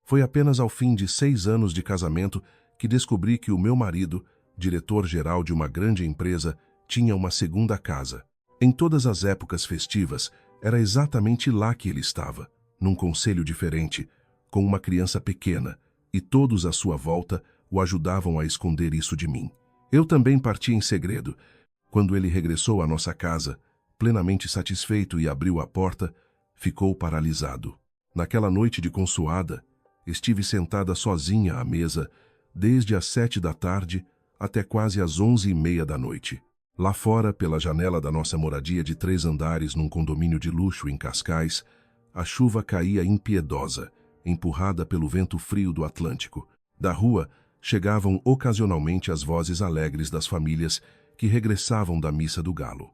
Foi apenas ao fim de 6 anos de casamento que descobri que o meu marido, diretor-geral de uma grande empresa, tinha uma segunda casa. Em todas as épocas festivas, era exatamente lá que ele estava, num conselho diferente, com uma criança pequena, e todos à sua volta o ajudavam a esconder isso de mim. Eu também parti em segredo. Quando ele regressou à nossa casa, plenamente satisfeito e abriu a porta, ficou paralisado. Naquela noite de consoada, estive sentada sozinha à mesa, desde as 7 da tarde até quase às 11h30 da noite. Lá fora, pela janela da nossa moradia de 3 andares num condomínio de luxo em Cascais, a chuva caía impiedosa, empurrada pelo vento frio do Atlântico. Da rua, chegavam ocasionalmente as vozes alegres das famílias que regressavam da missa do galo.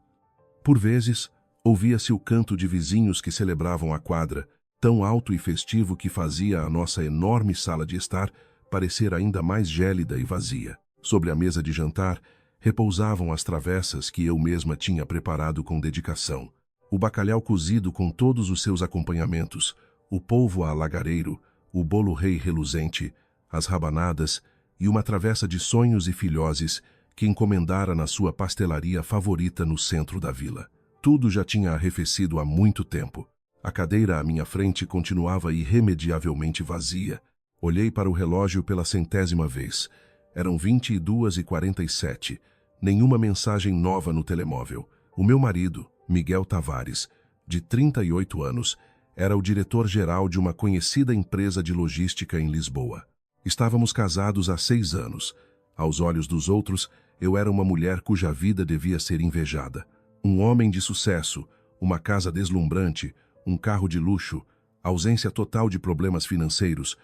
Por vezes, ouvia-se o canto de vizinhos que celebravam a quadra, tão alto e festivo que fazia a nossa enorme sala de estar parecer ainda mais gélida e vazia. Sobre a mesa de jantar, repousavam as travessas que eu mesma tinha preparado com dedicação. O bacalhau cozido com todos os seus acompanhamentos, o polvo a lagareiro, o bolo rei reluzente, as rabanadas e uma travessa de sonhos e filhoses que encomendara na sua pastelaria favorita no centro da vila. Tudo já tinha arrefecido há muito tempo. A cadeira à minha frente continuava irremediavelmente vazia. Olhei para o relógio pela 100ª vez. Eram 22h47. Nenhuma mensagem nova no telemóvel. O meu marido, Miguel Tavares, de 38 anos, era o diretor-geral de uma conhecida empresa de logística em Lisboa. Estávamos casados há 6 anos. Aos olhos dos outros, eu era uma mulher cuja vida devia ser invejada. Um homem de sucesso, uma casa deslumbrante, um carro de luxo, ausência total de problemas financeiros,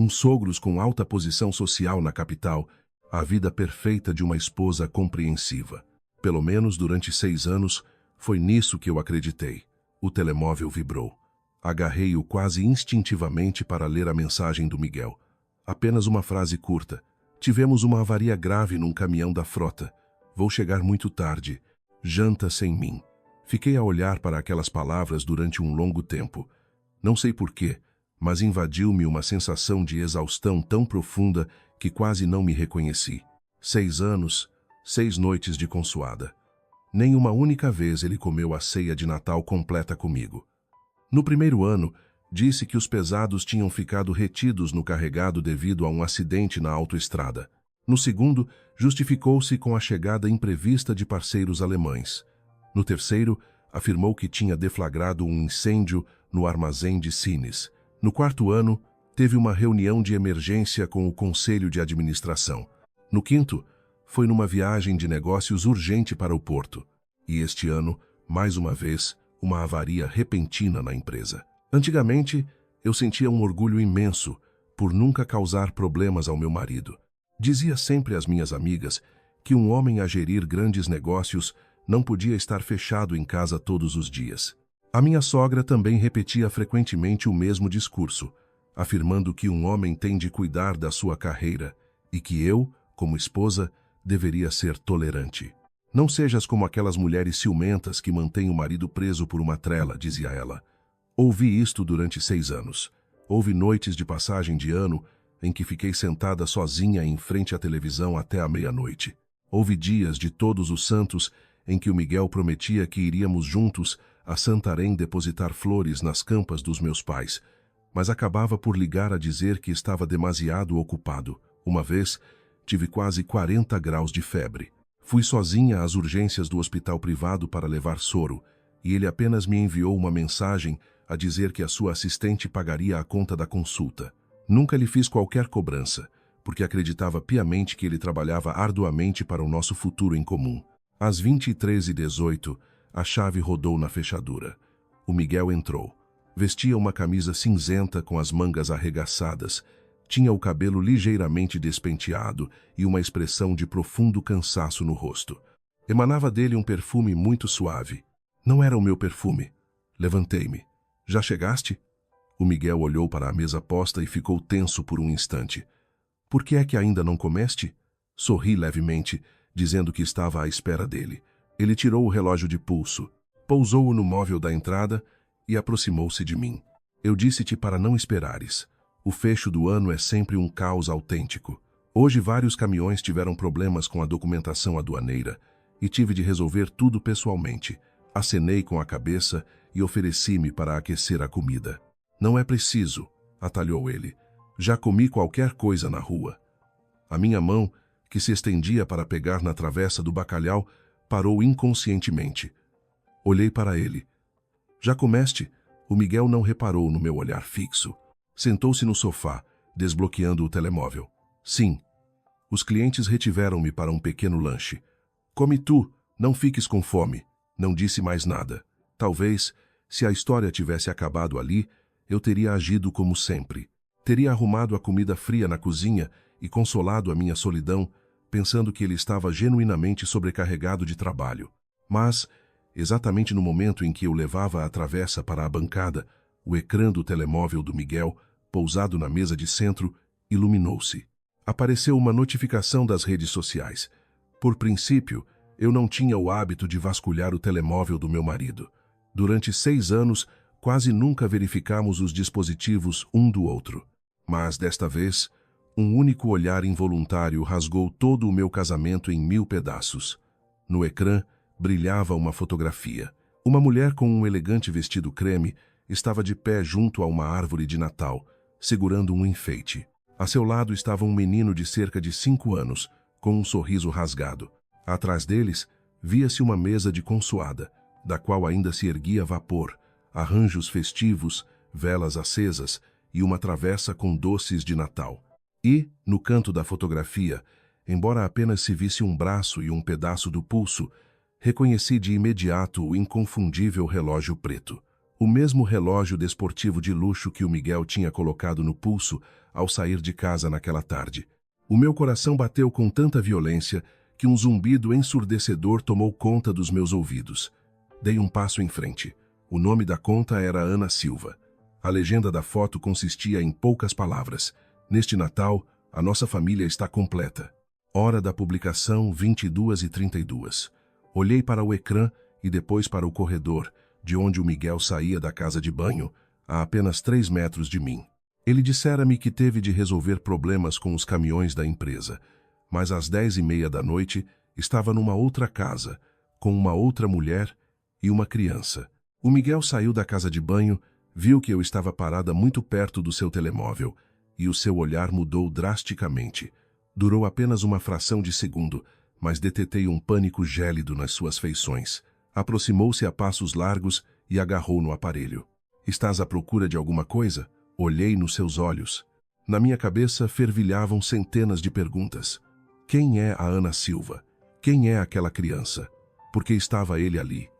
sogros com alta posição social na capital, a vida perfeita de uma esposa compreensiva. Pelo menos durante 6 anos, foi nisso que eu acreditei. O telemóvel vibrou. Agarrei-o quase instintivamente para ler a mensagem do Miguel. Apenas uma frase curta. Tivemos uma avaria grave num caminhão da frota. Vou chegar muito tarde. Janta sem mim. Fiquei a olhar para aquelas palavras durante um longo tempo. Não sei porquê, mas invadiu-me uma sensação de exaustão tão profunda que quase não me reconheci. 6 anos, 6 noites de consoada. Nem uma única vez ele comeu a ceia de Natal completa comigo. No primeiro ano, disse que os pesados tinham ficado retidos no carregado devido a um acidente na autoestrada. No segundo, justificou-se com a chegada imprevista de parceiros alemães. No terceiro, afirmou que tinha deflagrado um incêndio no armazém de Sines. No quarto ano, teve uma reunião de emergência com o Conselho de Administração. No quinto, foi numa viagem de negócios urgente para o Porto. E este ano, mais uma vez, uma avaria repentina na empresa. Antigamente, eu sentia um orgulho imenso por nunca causar problemas ao meu marido. Dizia sempre às minhas amigas que um homem a gerir grandes negócios não podia estar fechado em casa todos os dias. A minha sogra também repetia frequentemente o mesmo discurso, afirmando que um homem tem de cuidar da sua carreira e que eu, como esposa, deveria ser tolerante. Não sejas como aquelas mulheres ciumentas que mantêm o marido preso por uma trela, dizia ela. Ouvi isto durante 6 anos. Houve noites de passagem de ano em que fiquei sentada sozinha em frente à televisão até a meia-noite. Houve dias de Todos os Santos em que o Miguel prometia que iríamos juntos a Santarém depositar flores nas campas dos meus pais, mas acabava por ligar a dizer que estava demasiado ocupado. Uma vez, tive quase 40 graus de febre. Fui sozinha às urgências do hospital privado para levar soro, e ele apenas me enviou uma mensagem a dizer que a sua assistente pagaria a conta da consulta. Nunca lhe fiz qualquer cobrança, porque acreditava piamente que ele trabalhava arduamente para o nosso futuro em comum. Às 23h18, a chave rodou na fechadura. O Miguel entrou. Vestia uma camisa cinzenta com as mangas arregaçadas. Tinha o cabelo ligeiramente despenteado e uma expressão de profundo cansaço no rosto. Emanava dele um perfume muito suave. Não era o meu perfume. Levantei-me. Já chegaste? O Miguel olhou para a mesa posta e ficou tenso por um instante. Por que é que ainda não comeste? Sorri levemente, dizendo que estava à espera dele. Ele tirou o relógio de pulso, pousou-o no móvel da entrada e aproximou-se de mim. Eu disse-te para não esperares. O fecho do ano é sempre um caos autêntico. Hoje vários caminhões tiveram problemas com a documentação aduaneira e tive de resolver tudo pessoalmente. Acenei com a cabeça e ofereci-me para aquecer a comida. Não é preciso, atalhou ele. Já comi qualquer coisa na rua. A minha mão, que se estendia para pegar na travessa do bacalhau, parou inconscientemente. Olhei para ele. Já comeste? O Miguel não reparou no meu olhar fixo. Sentou-se no sofá, desbloqueando o telemóvel. Sim. Os clientes retiveram-me para um pequeno lanche. Come tu, não fiques com fome. Não disse mais nada. Talvez, se a história tivesse acabado ali, eu teria agido como sempre. Teria arrumado a comida fria na cozinha e consolado a minha solidão, pensando que ele estava genuinamente sobrecarregado de trabalho. Mas, exatamente no momento em que eu levava a travessa para a bancada, o ecrã do telemóvel do Miguel, pousado na mesa de centro, iluminou-se. Apareceu uma notificação das redes sociais. Por princípio, eu não tinha o hábito de vasculhar o telemóvel do meu marido. Durante 6 anos, quase nunca verificamos os dispositivos um do outro. Mas, desta vez, um único olhar involuntário rasgou todo o meu casamento em 1000 pedaços. No ecrã, brilhava uma fotografia. Uma mulher com um elegante vestido creme estava de pé junto a uma árvore de Natal, segurando um enfeite. A seu lado estava um menino de cerca de 5 anos, com um sorriso rasgado. Atrás deles, via-se uma mesa de consoada, da qual ainda se erguia vapor, arranjos festivos, velas acesas e uma travessa com doces de Natal. E, no canto da fotografia, embora apenas se visse um braço e um pedaço do pulso, reconheci de imediato o inconfundível relógio preto. O mesmo relógio desportivo de luxo que o Miguel tinha colocado no pulso ao sair de casa naquela tarde. O meu coração bateu com tanta violência que um zumbido ensurdecedor tomou conta dos meus ouvidos. Dei um passo em frente. O nome da conta era Ana Silva. A legenda da foto consistia em poucas palavras. Neste Natal, a nossa família está completa. Hora da publicação, 22h32. Olhei para o ecrã e depois para o corredor, de onde o Miguel saía da casa de banho, a apenas 3 metros de mim. Ele dissera-me que teve de resolver problemas com os caminhões da empresa, mas às 10h30 da noite estava numa outra casa, com uma outra mulher e uma criança. O Miguel saiu da casa de banho, viu que eu estava parada muito perto do seu telemóvel, e o seu olhar mudou drasticamente. Durou apenas uma fração de segundo, mas detetei um pânico gélido nas suas feições. Aproximou-se a passos largos e agarrou no aparelho. Estás à procura de alguma coisa? Olhei nos seus olhos. Na minha cabeça fervilhavam centenas de perguntas. Quem é a Ana Silva? Quem é aquela criança? Por que estava ele ali?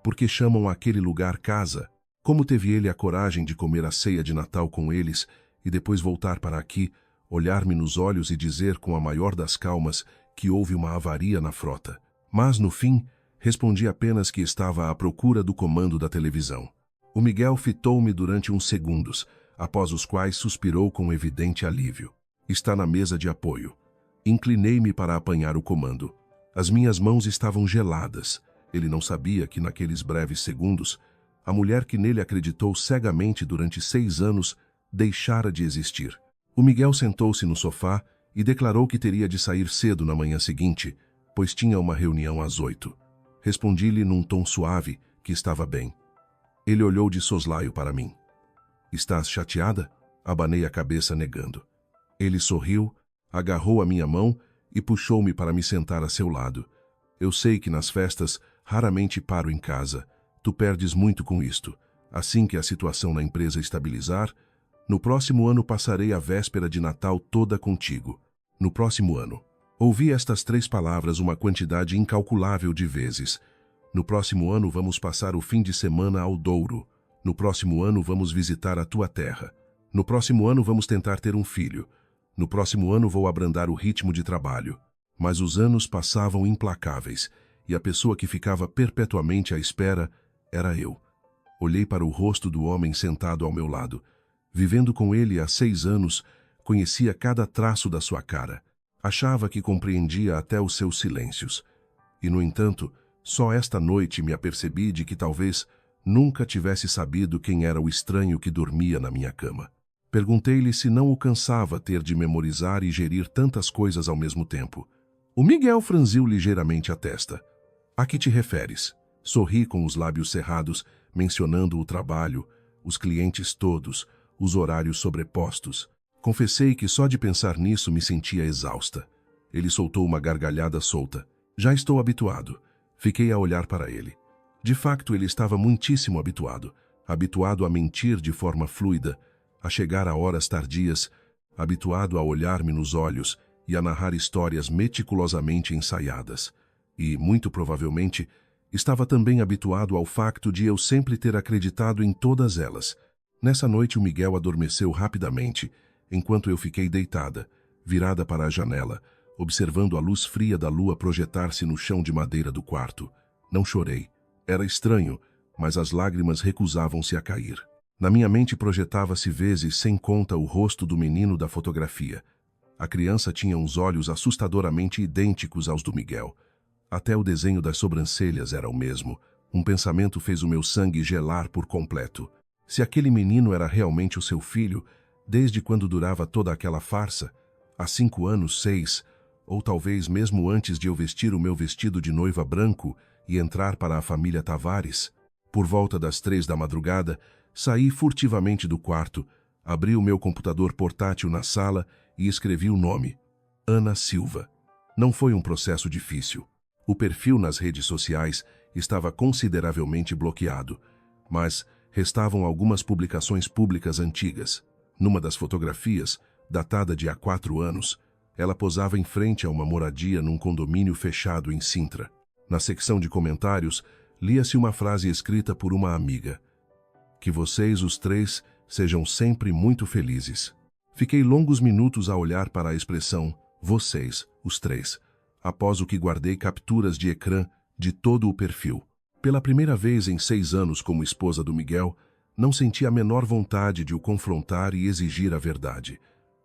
Por que chamam aquele lugar casa? Como teve ele a coragem de comer a ceia de Natal com eles e depois voltar para aqui, olhar-me nos olhos e dizer com a maior das calmas que houve uma avaria na frota? Mas, no fim, respondi apenas que estava à procura do comando da televisão. O Miguel fitou-me durante uns segundos, após os quais suspirou com evidente alívio. Está na mesa de apoio. Inclinei-me para apanhar o comando. As minhas mãos estavam geladas. Ele não sabia que, naqueles breves segundos, a mulher que nele acreditou cegamente durante 6 anos deixara de existir. O Miguel sentou-se no sofá e declarou que teria de sair cedo na manhã seguinte, pois tinha uma reunião às 8. Respondi-lhe num tom suave que estava bem. Ele olhou de soslaio para mim. Estás chateada? Abanei a cabeça negando. Ele sorriu, agarrou a minha mão e puxou-me para me sentar a seu lado. Eu sei que nas festas raramente paro em casa. Tu perdes muito com isto. Assim que a situação na empresa estabilizar, no próximo ano passarei a véspera de Natal toda contigo. No próximo ano. Ouvi estas 3 palavras uma quantidade incalculável de vezes. No próximo ano vamos passar o fim de semana ao Douro. No próximo ano vamos visitar a tua terra. No próximo ano vamos tentar ter um filho. No próximo ano vou abrandar o ritmo de trabalho. Mas os anos passavam implacáveis, e a pessoa que ficava perpetuamente à espera era eu. Olhei para o rosto do homem sentado ao meu lado. Vivendo com ele há 6 anos, conhecia cada traço da sua cara. Achava que compreendia até os seus silêncios. E, no entanto, só esta noite me apercebi de que talvez nunca tivesse sabido quem era o estranho que dormia na minha cama. Perguntei-lhe se não o cansava ter de memorizar e gerir tantas coisas ao mesmo tempo. O Miguel franziu ligeiramente a testa. A que te referes? Sorri com os lábios cerrados, mencionando o trabalho, os clientes todos, os horários sobrepostos. Confessei que só de pensar nisso me sentia exausta. Ele soltou uma gargalhada solta. Já estou habituado. Fiquei a olhar para ele. De facto, ele estava muitíssimo habituado. Habituado a mentir de forma fluida, a chegar a horas tardias, habituado a olhar-me nos olhos e a narrar histórias meticulosamente ensaiadas. E, muito provavelmente, estava também habituado ao facto de eu sempre ter acreditado em todas elas. Nessa noite o Miguel adormeceu rapidamente, enquanto eu fiquei deitada, virada para a janela, observando a luz fria da lua projetar-se no chão de madeira do quarto. Não chorei. Era estranho, mas as lágrimas recusavam-se a cair. Na minha mente projetava-se vezes sem conta o rosto do menino da fotografia. A criança tinha uns olhos assustadoramente idênticos aos do Miguel. Até o desenho das sobrancelhas era o mesmo. Um pensamento fez o meu sangue gelar por completo. Se aquele menino era realmente o seu filho, desde quando durava toda aquela farsa? Há 5 anos, 6, ou talvez mesmo antes de eu vestir o meu vestido de noiva branco e entrar para a família Tavares? Por volta das 3 da madrugada, saí furtivamente do quarto, abri o meu computador portátil na sala e escrevi o nome: Ana Silva. Não foi um processo difícil. O perfil nas redes sociais estava consideravelmente bloqueado, mas restavam algumas publicações públicas antigas. Numa das fotografias, datada de há 4 anos, ela posava em frente a uma moradia num condomínio fechado em Sintra. Na secção de comentários, lia-se uma frase escrita por uma amiga: que vocês, os 3, sejam sempre muito felizes. Fiquei longos minutos a olhar para a expressão vocês, os 3, após o que guardei capturas de ecrã de todo o perfil. Pela primeira vez em 6 anos como esposa do Miguel, não senti a menor vontade de o confrontar e exigir a verdade.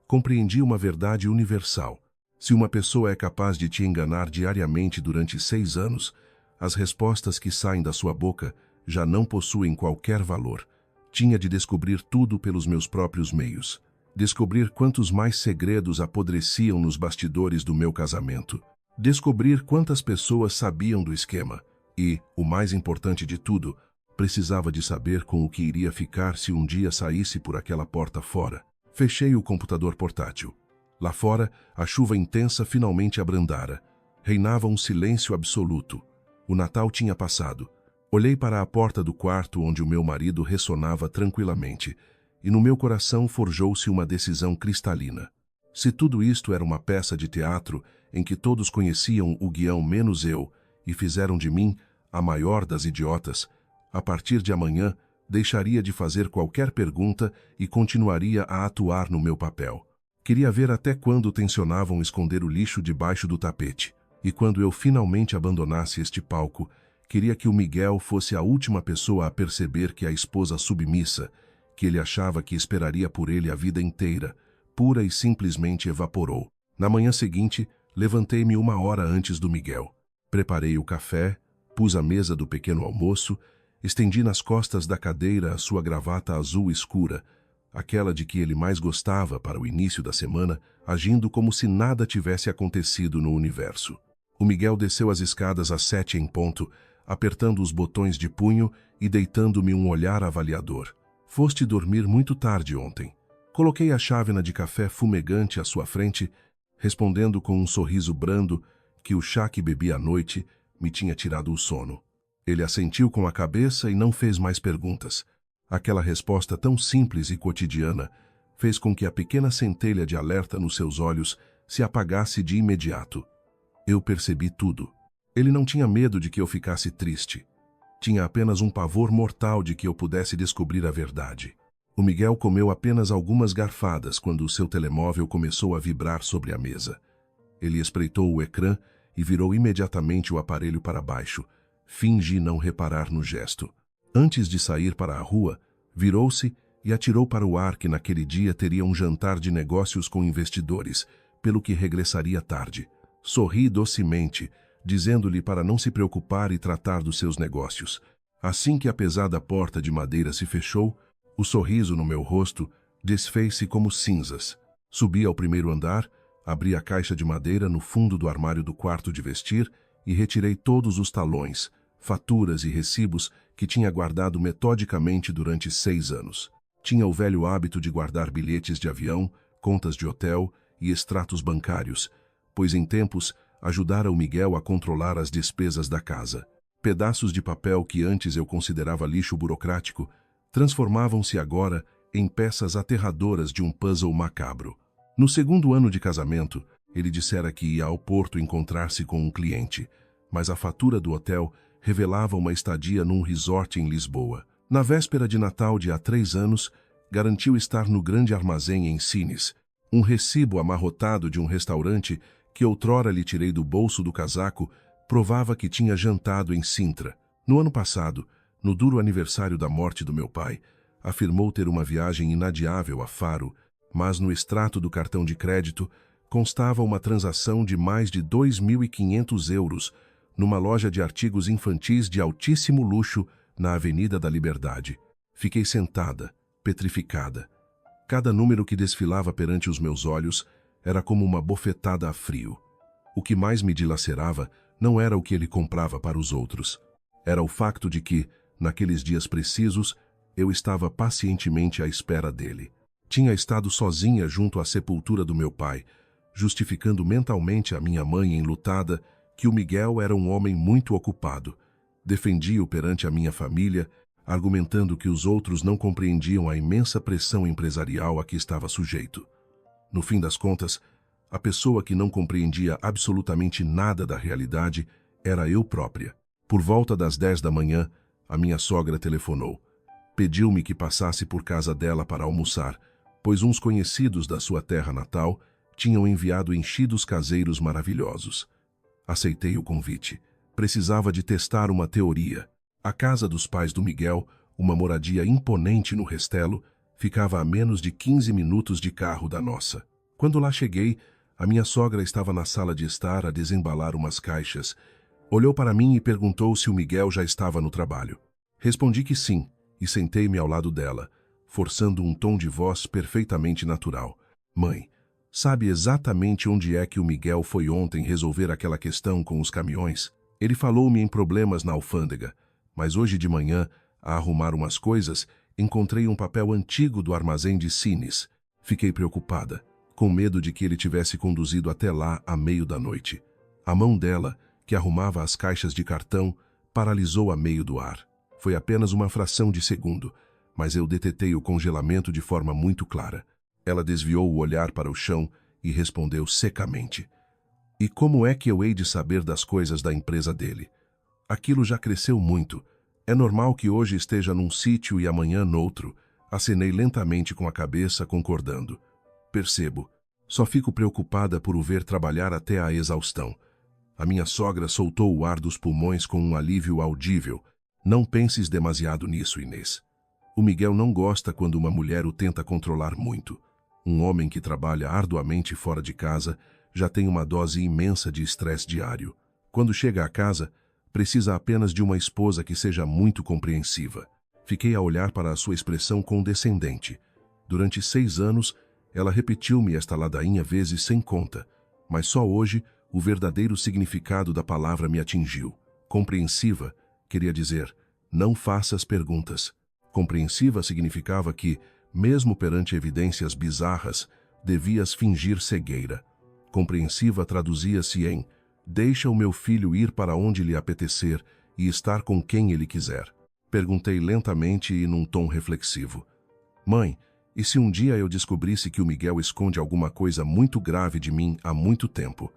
Compreendi uma verdade universal. Se uma pessoa é capaz de te enganar diariamente durante 6 anos, as respostas que saem da sua boca já não possuem qualquer valor. Tinha de descobrir tudo pelos meus próprios meios. Descobrir quantos mais segredos apodreciam nos bastidores do meu casamento. Descobrir quantas pessoas sabiam do esquema. E, o mais importante de tudo, precisava de saber com o que iria ficar se um dia saísse por aquela porta fora. Fechei o computador portátil. Lá fora, a chuva intensa finalmente abrandara. Reinava um silêncio absoluto. O Natal tinha passado. Olhei para a porta do quarto onde o meu marido ressonava tranquilamente, e no meu coração forjou-se uma decisão cristalina. Se tudo isto era uma peça de teatro em que todos conheciam o guião menos eu e fizeram de mim a maior das idiotas, a partir de amanhã deixaria de fazer qualquer pergunta e continuaria a atuar no meu papel. Queria ver até quando tensionavam esconder o lixo debaixo do tapete, e quando eu finalmente abandonasse este palco, queria que o Miguel fosse a última pessoa a perceber que a esposa submissa, que ele achava que esperaria por ele a vida inteira, pura e simplesmente evaporou. Na manhã seguinte, levantei-me 1 hora antes do Miguel. Preparei o café, pus a mesa do pequeno almoço, estendi nas costas da cadeira a sua gravata azul escura, aquela de que ele mais gostava para o início da semana, agindo como se nada tivesse acontecido no universo. O Miguel desceu as escadas às 7 em ponto, apertando os botões de punho e deitando-me um olhar avaliador. Foste dormir muito tarde ontem. Coloquei a chávena de café fumegante à sua frente, respondendo com um sorriso brando que o chá que bebi à noite me tinha tirado o sono. Ele assentiu com a cabeça e não fez mais perguntas. Aquela resposta tão simples e cotidiana fez com que a pequena centelha de alerta nos seus olhos se apagasse de imediato. Eu percebi tudo. Ele não tinha medo de que eu ficasse triste. Tinha apenas um pavor mortal de que eu pudesse descobrir a verdade. O Miguel comeu apenas algumas garfadas quando o seu telemóvel começou a vibrar sobre a mesa. Ele espreitou o ecrã e virou imediatamente o aparelho para baixo. Fingi não reparar no gesto. Antes de sair para a rua, virou-se e atirou para o ar que naquele dia teria um jantar de negócios com investidores, pelo que regressaria tarde. Sorri docemente, dizendo-lhe para não se preocupar e tratar dos seus negócios. Assim que a pesada porta de madeira se fechou, o sorriso no meu rosto desfez-se como cinzas. Subi ao primeiro andar, abri a caixa de madeira no fundo do armário do quarto de vestir e retirei todos os talões, faturas e recibos que tinha guardado metodicamente durante 6 anos. Tinha o velho hábito de guardar bilhetes de avião, contas de hotel e extratos bancários, pois em tempos ajudara o Miguel a controlar as despesas da casa. Pedaços de papel que antes eu considerava lixo burocrático transformavam-se agora em peças aterradoras de um puzzle macabro. No segundo ano de casamento, ele dissera que ia ao Porto encontrar-se com um cliente, mas a fatura do hotel revelava uma estadia num resort em Lisboa. Na véspera de Natal de há 3 anos, garantiu estar no grande armazém em Sines, um recibo amarrotado de um restaurante que outrora lhe tirei do bolso do casaco, provava que tinha jantado em Sintra. No ano passado, no duro aniversário da morte do meu pai, afirmou ter uma viagem inadiável a Faro, mas no extrato do cartão de crédito constava uma transação de mais de 2.500 euros numa loja de artigos infantis de altíssimo luxo na Avenida da Liberdade. Fiquei sentada, petrificada. Cada número que desfilava perante os meus olhos era como uma bofetada a frio. O que mais me dilacerava não era o que ele comprava para os outros. Era o facto de que, naqueles dias precisos, eu estava pacientemente à espera dele. Tinha estado sozinha junto à sepultura do meu pai, justificando mentalmente a minha mãe enlutada que o Miguel era um homem muito ocupado. Defendi-o perante a minha família, argumentando que os outros não compreendiam a imensa pressão empresarial a que estava sujeito. No fim das contas, a pessoa que não compreendia absolutamente nada da realidade era eu própria. Por volta das 10 da manhã, a minha sogra telefonou. Pediu-me que passasse por casa dela para almoçar, pois uns conhecidos da sua terra natal tinham enviado enchidos caseiros maravilhosos. Aceitei o convite. Precisava de testar uma teoria. A casa dos pais do Miguel, uma moradia imponente no Restelo, ficava a menos de 15 minutos de carro da nossa. Quando lá cheguei, a minha sogra estava na sala de estar a desembalar umas caixas. Olhou para mim e perguntou se o Miguel já estava no trabalho. Respondi que sim, e sentei-me ao lado dela, forçando um tom de voz perfeitamente natural. Mãe, sabe exatamente onde é que o Miguel foi ontem resolver aquela questão com os caminhões? Ele falou-me em problemas na alfândega, mas hoje de manhã, a arrumar umas coisas, encontrei um papel antigo do armazém de Sines. Fiquei preocupada, com medo de que ele tivesse conduzido até lá à meio da noite. A mão dela, que arrumava as caixas de cartão, paralisou a meio do ar. Foi apenas uma fração de segundo, mas eu detetei o congelamento de forma muito clara. Ela desviou o olhar para o chão e respondeu secamente. E como é que eu hei de saber das coisas da empresa dele? Aquilo já cresceu muito. É normal que hoje esteja num sítio e amanhã noutro. Acenei lentamente com a cabeça, concordando. Percebo. Só fico preocupada por o ver trabalhar até à exaustão. A minha sogra soltou o ar dos pulmões com um alívio audível. Não penses demasiado nisso, Inês. O Miguel não gosta quando uma mulher o tenta controlar muito. Um homem que trabalha arduamente fora de casa já tem uma dose imensa de estresse diário. Quando chega a casa, precisa apenas de uma esposa que seja muito compreensiva. Fiquei a olhar para a sua expressão condescendente. Durante 6 anos, ela repetiu-me esta ladainha vezes sem conta, mas só hoje o verdadeiro significado da palavra me atingiu. Compreensiva queria dizer, não faças perguntas. Compreensiva significava que, mesmo perante evidências bizarras, devias fingir cegueira. Compreensiva traduzia-se em, deixa o meu filho ir para onde lhe apetecer e estar com quem ele quiser. Perguntei lentamente e num tom reflexivo. Mãe, e se um dia eu descobrisse que o Miguel esconde alguma coisa muito grave de mim há muito tempo?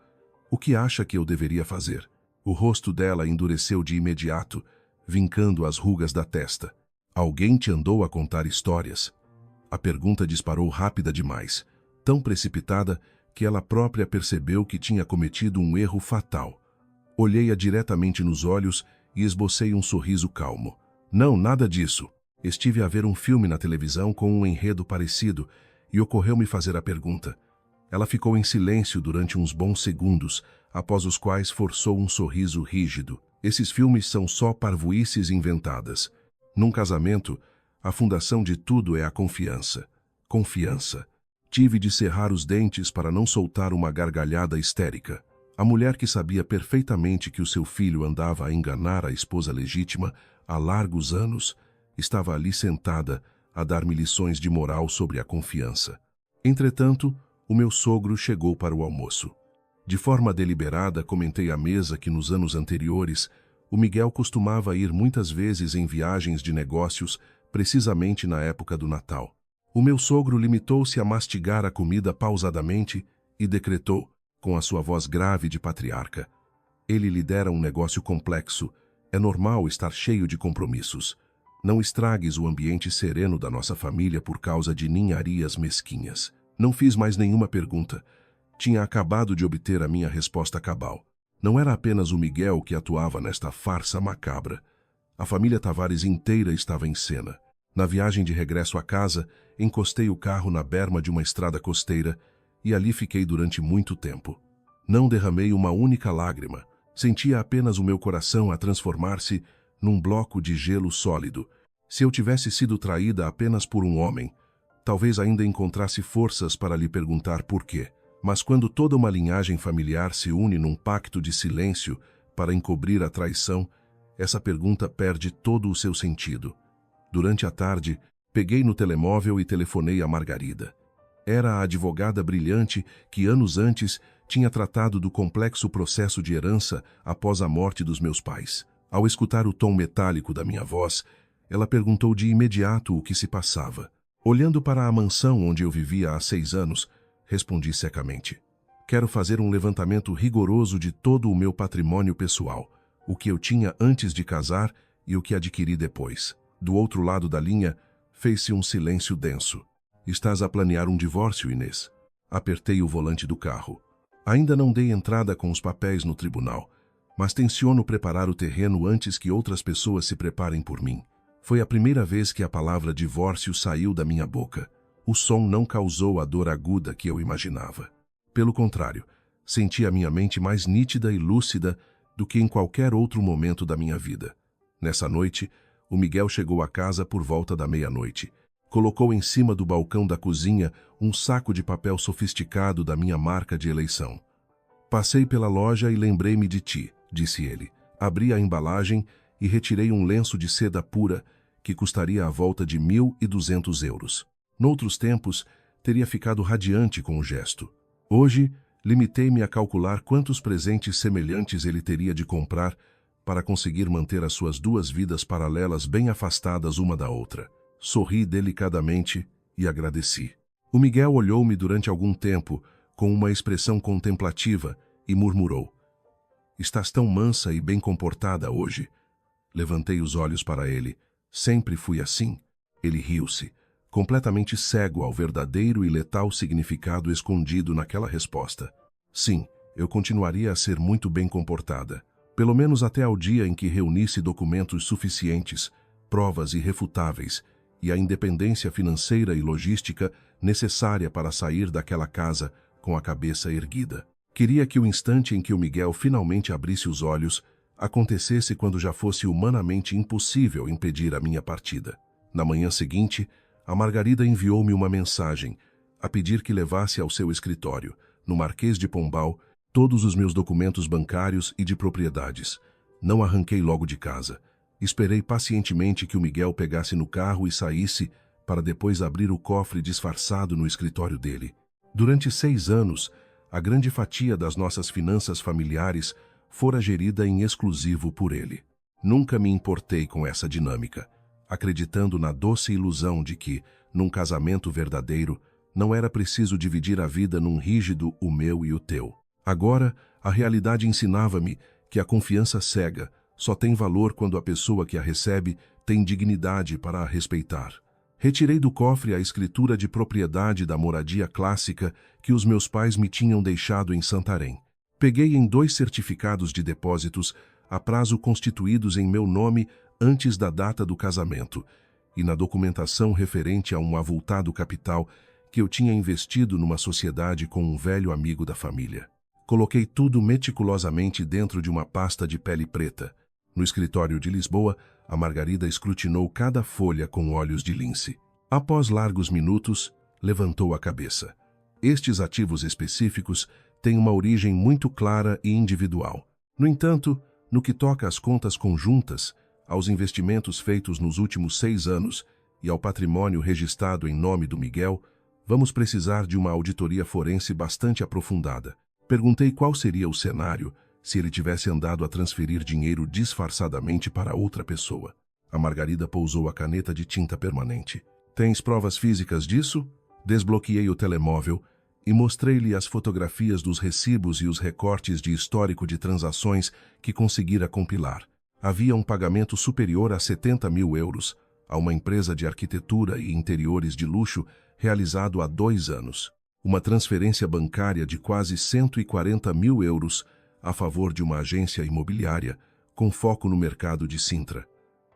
O que acha que eu deveria fazer? O rosto dela endureceu de imediato, vincando as rugas da testa. Alguém te andou a contar histórias? A pergunta disparou rápida demais, tão precipitada que ela própria percebeu que tinha cometido um erro fatal. Olhei-a diretamente nos olhos e esbocei um sorriso calmo. Não, nada disso. Estive a ver um filme na televisão com um enredo parecido e ocorreu-me fazer a pergunta. Ela ficou em silêncio durante uns bons segundos, após os quais forçou um sorriso rígido. Esses filmes são só parvoíces inventadas. Num casamento, a fundação de tudo é a confiança. Confiança. Tive de cerrar os dentes para não soltar uma gargalhada histérica. A mulher que sabia perfeitamente que o seu filho andava a enganar a esposa legítima há largos anos, estava ali sentada a dar-me lições de moral sobre a confiança. Entretanto, o meu sogro chegou para o almoço. De forma deliberada, comentei à mesa que nos anos anteriores, o Miguel costumava ir muitas vezes em viagens de negócios, precisamente na época do Natal. O meu sogro limitou-se a mastigar a comida pausadamente e decretou, com a sua voz grave de patriarca: ele lidera um negócio complexo. É normal estar cheio de compromissos. Não estragues o ambiente sereno da nossa família por causa de ninharias mesquinhas. Não fiz mais nenhuma pergunta. Tinha acabado de obter a minha resposta cabal. Não era apenas o Miguel que atuava nesta farsa macabra. A família Tavares inteira estava em cena. Na viagem de regresso à casa, encostei o carro na berma de uma estrada costeira e ali fiquei durante muito tempo. Não derramei uma única lágrima. Sentia apenas o meu coração a transformar-se num bloco de gelo sólido. Se eu tivesse sido traída apenas por um homem, talvez ainda encontrasse forças para lhe perguntar por quê. Mas quando toda uma linhagem familiar se une num pacto de silêncio para encobrir a traição, essa pergunta perde todo o seu sentido. Durante a tarde, peguei no telemóvel e telefonei a Margarida. Era a advogada brilhante que anos antes tinha tratado do complexo processo de herança após a morte dos meus pais. Ao escutar o tom metálico da minha voz, ela perguntou de imediato o que se passava. Olhando para a mansão onde eu vivia há 6 anos, respondi secamente: quero fazer um levantamento rigoroso de todo o meu patrimônio pessoal, o que eu tinha antes de casar e o que adquiri depois. Do outro lado da linha, fez-se um silêncio denso. Estás a planear um divórcio, Inês? Apertei o volante do carro. Ainda não dei entrada com os papéis no tribunal, mas tenciono preparar o terreno antes que outras pessoas se preparem por mim. Foi a primeira vez que a palavra divórcio saiu da minha boca. O som não causou a dor aguda que eu imaginava. Pelo contrário, senti a minha mente mais nítida e lúcida do que em qualquer outro momento da minha vida. Nessa noite, o Miguel chegou à casa por volta da meia-noite. Colocou em cima do balcão da cozinha um saco de papel sofisticado da minha marca de eleição. Passei pela loja e lembrei-me de ti, disse ele. Abri a embalagem e retirei um lenço de seda pura que custaria a volta de 1.200 euros. Noutros tempos, teria ficado radiante com o gesto. Hoje, limitei-me a calcular quantos presentes semelhantes ele teria de comprar para conseguir manter as suas 2 vidas paralelas bem afastadas uma da outra. Sorri delicadamente e agradeci. O Miguel olhou-me durante algum tempo, com uma expressão contemplativa, e murmurou: estás tão mansa e bem comportada hoje. Levantei os olhos para ele. Sempre fui assim. Ele riu-se, completamente cego ao verdadeiro e letal significado escondido naquela resposta. Sim, eu continuaria a ser muito bem comportada, pelo menos até ao dia em que reunisse documentos suficientes, provas irrefutáveis e a independência financeira e logística necessária para sair daquela casa com a cabeça erguida. Queria que o instante em que o Miguel finalmente abrisse os olhos acontecesse quando já fosse humanamente impossível impedir a minha partida. Na manhã seguinte, a Margarida enviou-me uma mensagem a pedir que levasse ao seu escritório, no Marquês de Pombal, todos os meus documentos bancários e de propriedades. Não arranquei logo de casa. Esperei pacientemente que o Miguel pegasse no carro e saísse para depois abrir o cofre disfarçado no escritório dele. Durante 6 anos, a grande fatia das nossas finanças familiares fora gerida em exclusivo por ele. Nunca me importei com essa dinâmica, acreditando na doce ilusão de que, num casamento verdadeiro, não era preciso dividir a vida num rígido o meu e o teu. Agora, a realidade ensinava-me que a confiança cega só tem valor quando a pessoa que a recebe tem dignidade para a respeitar. Retirei do cofre a escritura de propriedade da moradia clássica que os meus pais me tinham deixado em Santarém. Peguei em 2 certificados de depósitos a prazo constituídos em meu nome antes da data do casamento e na documentação referente a um avultado capital que eu tinha investido numa sociedade com um velho amigo da família. Coloquei tudo meticulosamente dentro de uma pasta de pele preta. No escritório de Lisboa, a Margarida escrutinou cada folha com olhos de lince. Após largos minutos, levantou a cabeça. Estes ativos específicos têm uma origem muito clara e individual. No entanto, no que toca às contas conjuntas, aos investimentos feitos nos últimos 6 anos e ao patrimônio registrado em nome do Miguel, vamos precisar de uma auditoria forense bastante aprofundada. Perguntei qual seria o cenário se ele tivesse andado a transferir dinheiro disfarçadamente para outra pessoa. A Margarida pousou a caneta de tinta permanente. Tens provas físicas disso? Desbloqueei o telemóvel e mostrei-lhe as fotografias dos recibos e os recortes de histórico de transações que conseguira compilar. Havia um pagamento superior a 70 mil euros a uma empresa de arquitetura e interiores de luxo realizado há 2 anos. Uma transferência bancária de quase 140 mil euros a favor de uma agência imobiliária com foco no mercado de Sintra.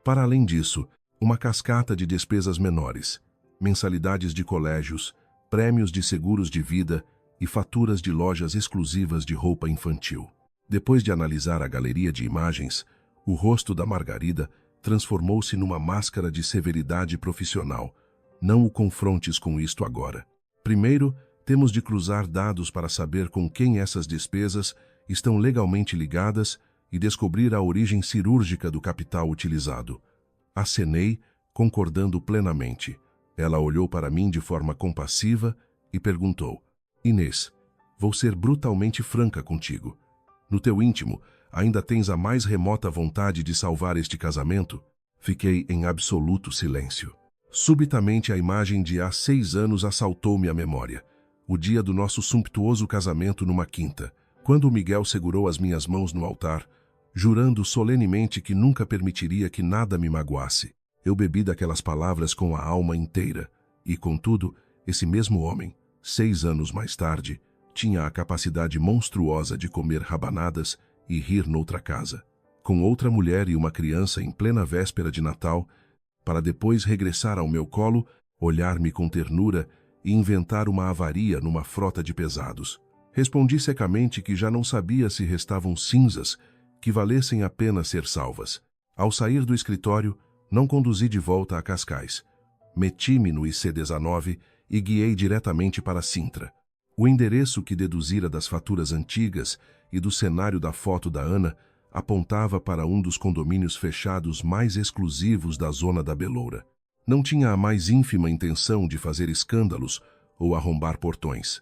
Para além disso, uma cascata de despesas menores, mensalidades de colégios, prêmios de seguros de vida e faturas de lojas exclusivas de roupa infantil. Depois de analisar a galeria de imagens, o rosto da Margarida transformou-se numa máscara de severidade profissional. Não o confrontes com isto agora. Primeiro, temos de cruzar dados para saber com quem essas despesas estão legalmente ligadas e descobrir a origem cirúrgica do capital utilizado. Acenei, concordando plenamente. Ela olhou para mim de forma compassiva e perguntou: Inês, vou ser brutalmente franca contigo. No teu íntimo, ainda tens a mais remota vontade de salvar este casamento? Fiquei em absoluto silêncio. Subitamente a imagem de há 6 anos assaltou-me a memória. O dia do nosso sumptuoso casamento numa quinta, quando o Miguel segurou as minhas mãos no altar, jurando solenemente que nunca permitiria que nada me magoasse. Eu bebi daquelas palavras com a alma inteira, e, contudo, esse mesmo homem, 6 anos mais tarde, tinha a capacidade monstruosa de comer rabanadas e rir noutra casa, com outra mulher e uma criança em plena véspera de Natal, para depois regressar ao meu colo, olhar-me com ternura e inventar uma avaria numa frota de pesados. Respondi secamente que já não sabia se restavam cinzas que valessem a pena ser salvas. Ao sair do escritório, não conduzi de volta a Cascais. Meti-me no IC19 e guiei diretamente para Sintra. O endereço que deduzira das faturas antigas e do cenário da foto da Ana apontava para um dos condomínios fechados mais exclusivos da zona da Beloura. Não tinha a mais ínfima intenção de fazer escândalos ou arrombar portões.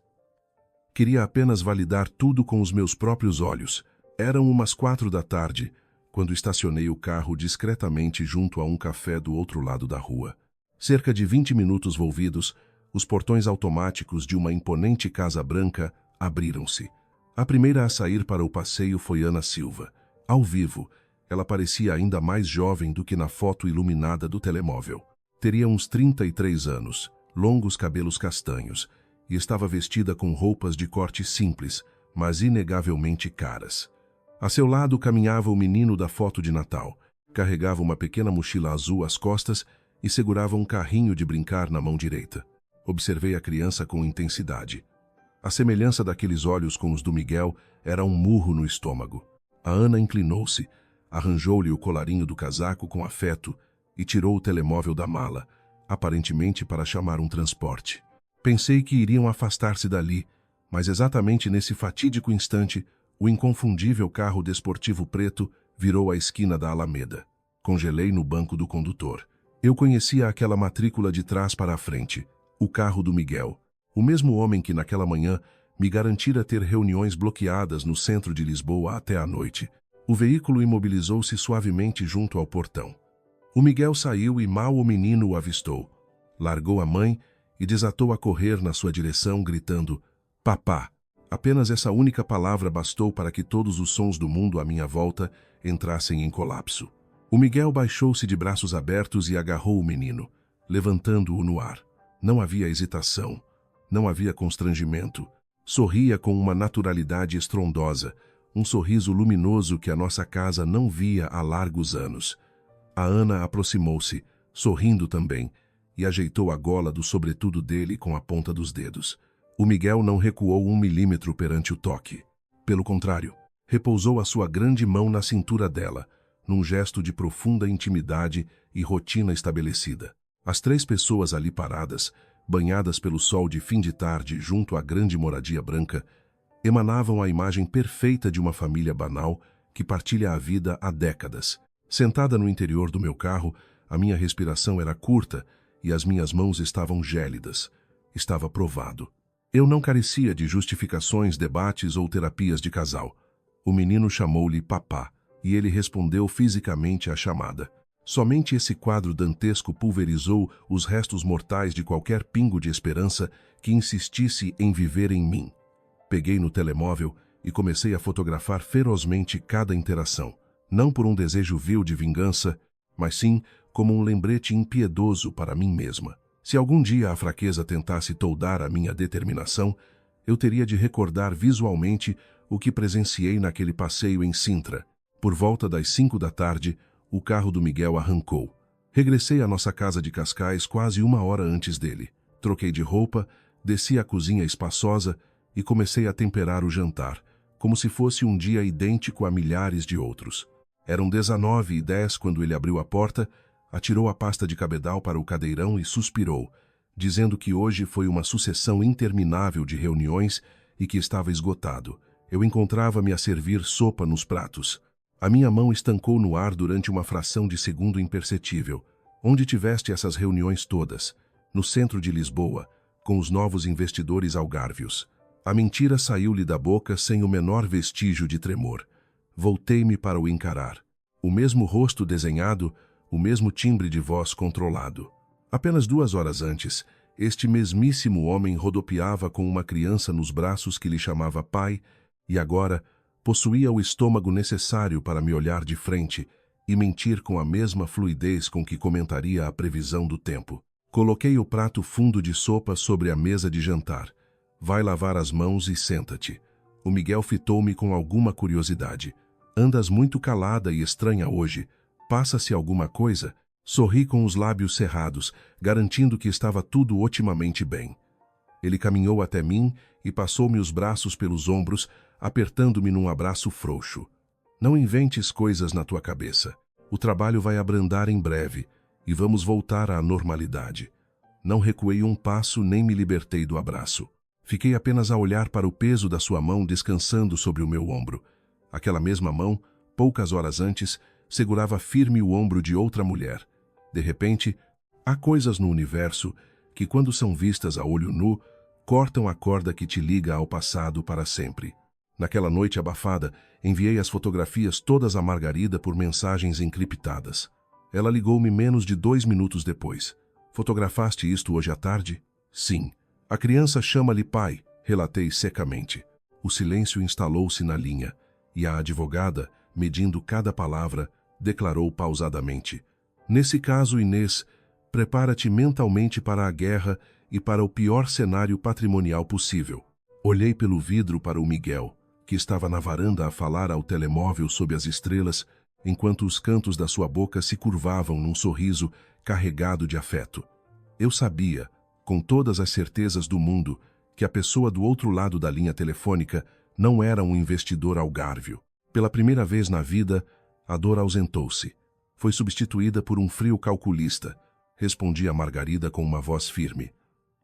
Queria apenas validar tudo com os meus próprios olhos. Eram umas 4 da tarde, quando estacionei o carro discretamente junto a um café do outro lado da rua. Cerca de 20 minutos volvidos, os portões automáticos de uma imponente casa branca abriram-se. A primeira a sair para o passeio foi Ana Silva. Ao vivo, ela parecia ainda mais jovem do que na foto iluminada do telemóvel. Teria uns 33 anos, longos cabelos castanhos, e estava vestida com roupas de corte simples, mas inegavelmente caras. A seu lado caminhava o menino da foto de Natal. Carregava uma pequena mochila azul às costas e segurava um carrinho de brincar na mão direita. Observei a criança com intensidade. A semelhança daqueles olhos com os do Miguel era um murro no estômago. A Ana inclinou-se, arranjou-lhe o colarinho do casaco com afeto e tirou o telemóvel da mala, aparentemente para chamar um transporte. Pensei que iriam afastar-se dali, mas exatamente nesse fatídico instante, o inconfundível carro desportivo preto virou a esquina da Alameda. Congelei no banco do condutor. Eu conhecia aquela matrícula de trás para a frente, o carro do Miguel, o mesmo homem que naquela manhã me garantira ter reuniões bloqueadas no centro de Lisboa até a noite. O veículo imobilizou-se suavemente junto ao portão. O Miguel saiu e mal o menino o avistou. Largou a mãe e desatou a correr na sua direção, gritando: "Papá!" Apenas essa única palavra bastou para que todos os sons do mundo à minha volta entrassem em colapso. O Miguel baixou-se de braços abertos e agarrou o menino, levantando-o no ar. Não havia hesitação, não havia constrangimento. Sorria com uma naturalidade estrondosa, um sorriso luminoso que a nossa casa não via há largos anos. A Ana aproximou-se, sorrindo também, e ajeitou a gola do sobretudo dele com a ponta dos dedos. O Miguel não recuou 1 milímetro perante o toque. Pelo contrário, repousou a sua grande mão na cintura dela, num gesto de profunda intimidade e rotina estabelecida. As 3 pessoas ali paradas banhadas pelo sol de fim de tarde junto à grande moradia branca, emanavam a imagem perfeita de uma família banal que partilha a vida há décadas. Sentada no interior do meu carro, a minha respiração era curta e as minhas mãos estavam gélidas. Estava provado. Eu não carecia de justificações, debates ou terapias de casal. O menino chamou-lhe papá, e ele respondeu fisicamente à chamada. Somente esse quadro dantesco pulverizou os restos mortais de qualquer pingo de esperança que insistisse em viver em mim. Peguei no telemóvel e comecei a fotografar ferozmente cada interação, não por um desejo vil de vingança, mas sim como um lembrete impiedoso para mim mesma. Se algum dia a fraqueza tentasse toldar a minha determinação, eu teria de recordar visualmente o que presenciei naquele passeio em Sintra. Por volta das 5 da tarde, o carro do Miguel arrancou. Regressei à nossa casa de Cascais quase 1 hora antes dele. Troquei de roupa, desci à cozinha espaçosa e comecei a temperar o jantar, como se fosse um dia idêntico a milhares de outros. Eram 19h10 quando ele abriu a porta, atirou a pasta de cabedal para o cadeirão e suspirou, dizendo que hoje foi uma sucessão interminável de reuniões e que estava esgotado. Eu encontrava-me a servir sopa nos pratos. A minha mão estancou no ar durante uma fração de segundo imperceptível. Onde tiveste essas reuniões todas? No centro de Lisboa, com os novos investidores algárvios. A mentira saiu-lhe da boca sem o menor vestígio de tremor. Voltei-me para o encarar. O mesmo rosto desenhado, o mesmo timbre de voz controlado. Apenas 2 horas antes, este mesmíssimo homem rodopiava com uma criança nos braços que lhe chamava pai, e agora possuía o estômago necessário para me olhar de frente e mentir com a mesma fluidez com que comentaria a previsão do tempo. Coloquei o prato fundo de sopa sobre a mesa de jantar. Vai lavar as mãos e senta-te. O Miguel fitou-me com alguma curiosidade. Andas muito calada e estranha hoje. Passa-se alguma coisa? Sorri com os lábios cerrados, garantindo que estava tudo otimamente bem. Ele caminhou até mim e passou-me os braços pelos ombros, apertando-me num abraço frouxo. Não inventes coisas na tua cabeça. O trabalho vai abrandar em breve e vamos voltar à normalidade. Não recuei um passo nem me libertei do abraço. Fiquei apenas a olhar para o peso da sua mão descansando sobre o meu ombro. Aquela mesma mão, poucas horas antes, segurava firme o ombro de outra mulher. De repente, há coisas no universo que, quando são vistas a olho nu, cortam a corda que te liga ao passado para sempre. Naquela noite abafada, enviei as fotografias todas a Margarida por mensagens encriptadas. Ela ligou-me menos de 2 minutos depois. Fotografaste isto hoje à tarde? Sim. A criança chama-lhe pai, relatei secamente. O silêncio instalou-se na linha, e a advogada, medindo cada palavra, declarou pausadamente: nesse caso, Inês, prepara-te mentalmente para a guerra e para o pior cenário patrimonial possível. Olhei pelo vidro para o Miguel, que estava na varanda a falar ao telemóvel sob as estrelas, enquanto os cantos da sua boca se curvavam num sorriso carregado de afeto. Eu sabia, com todas as certezas do mundo, que a pessoa do outro lado da linha telefônica não era um investidor algárvio. Pela primeira vez na vida, a dor ausentou-se. Foi substituída por um frio calculista. Respondi a Margarida com uma voz firme.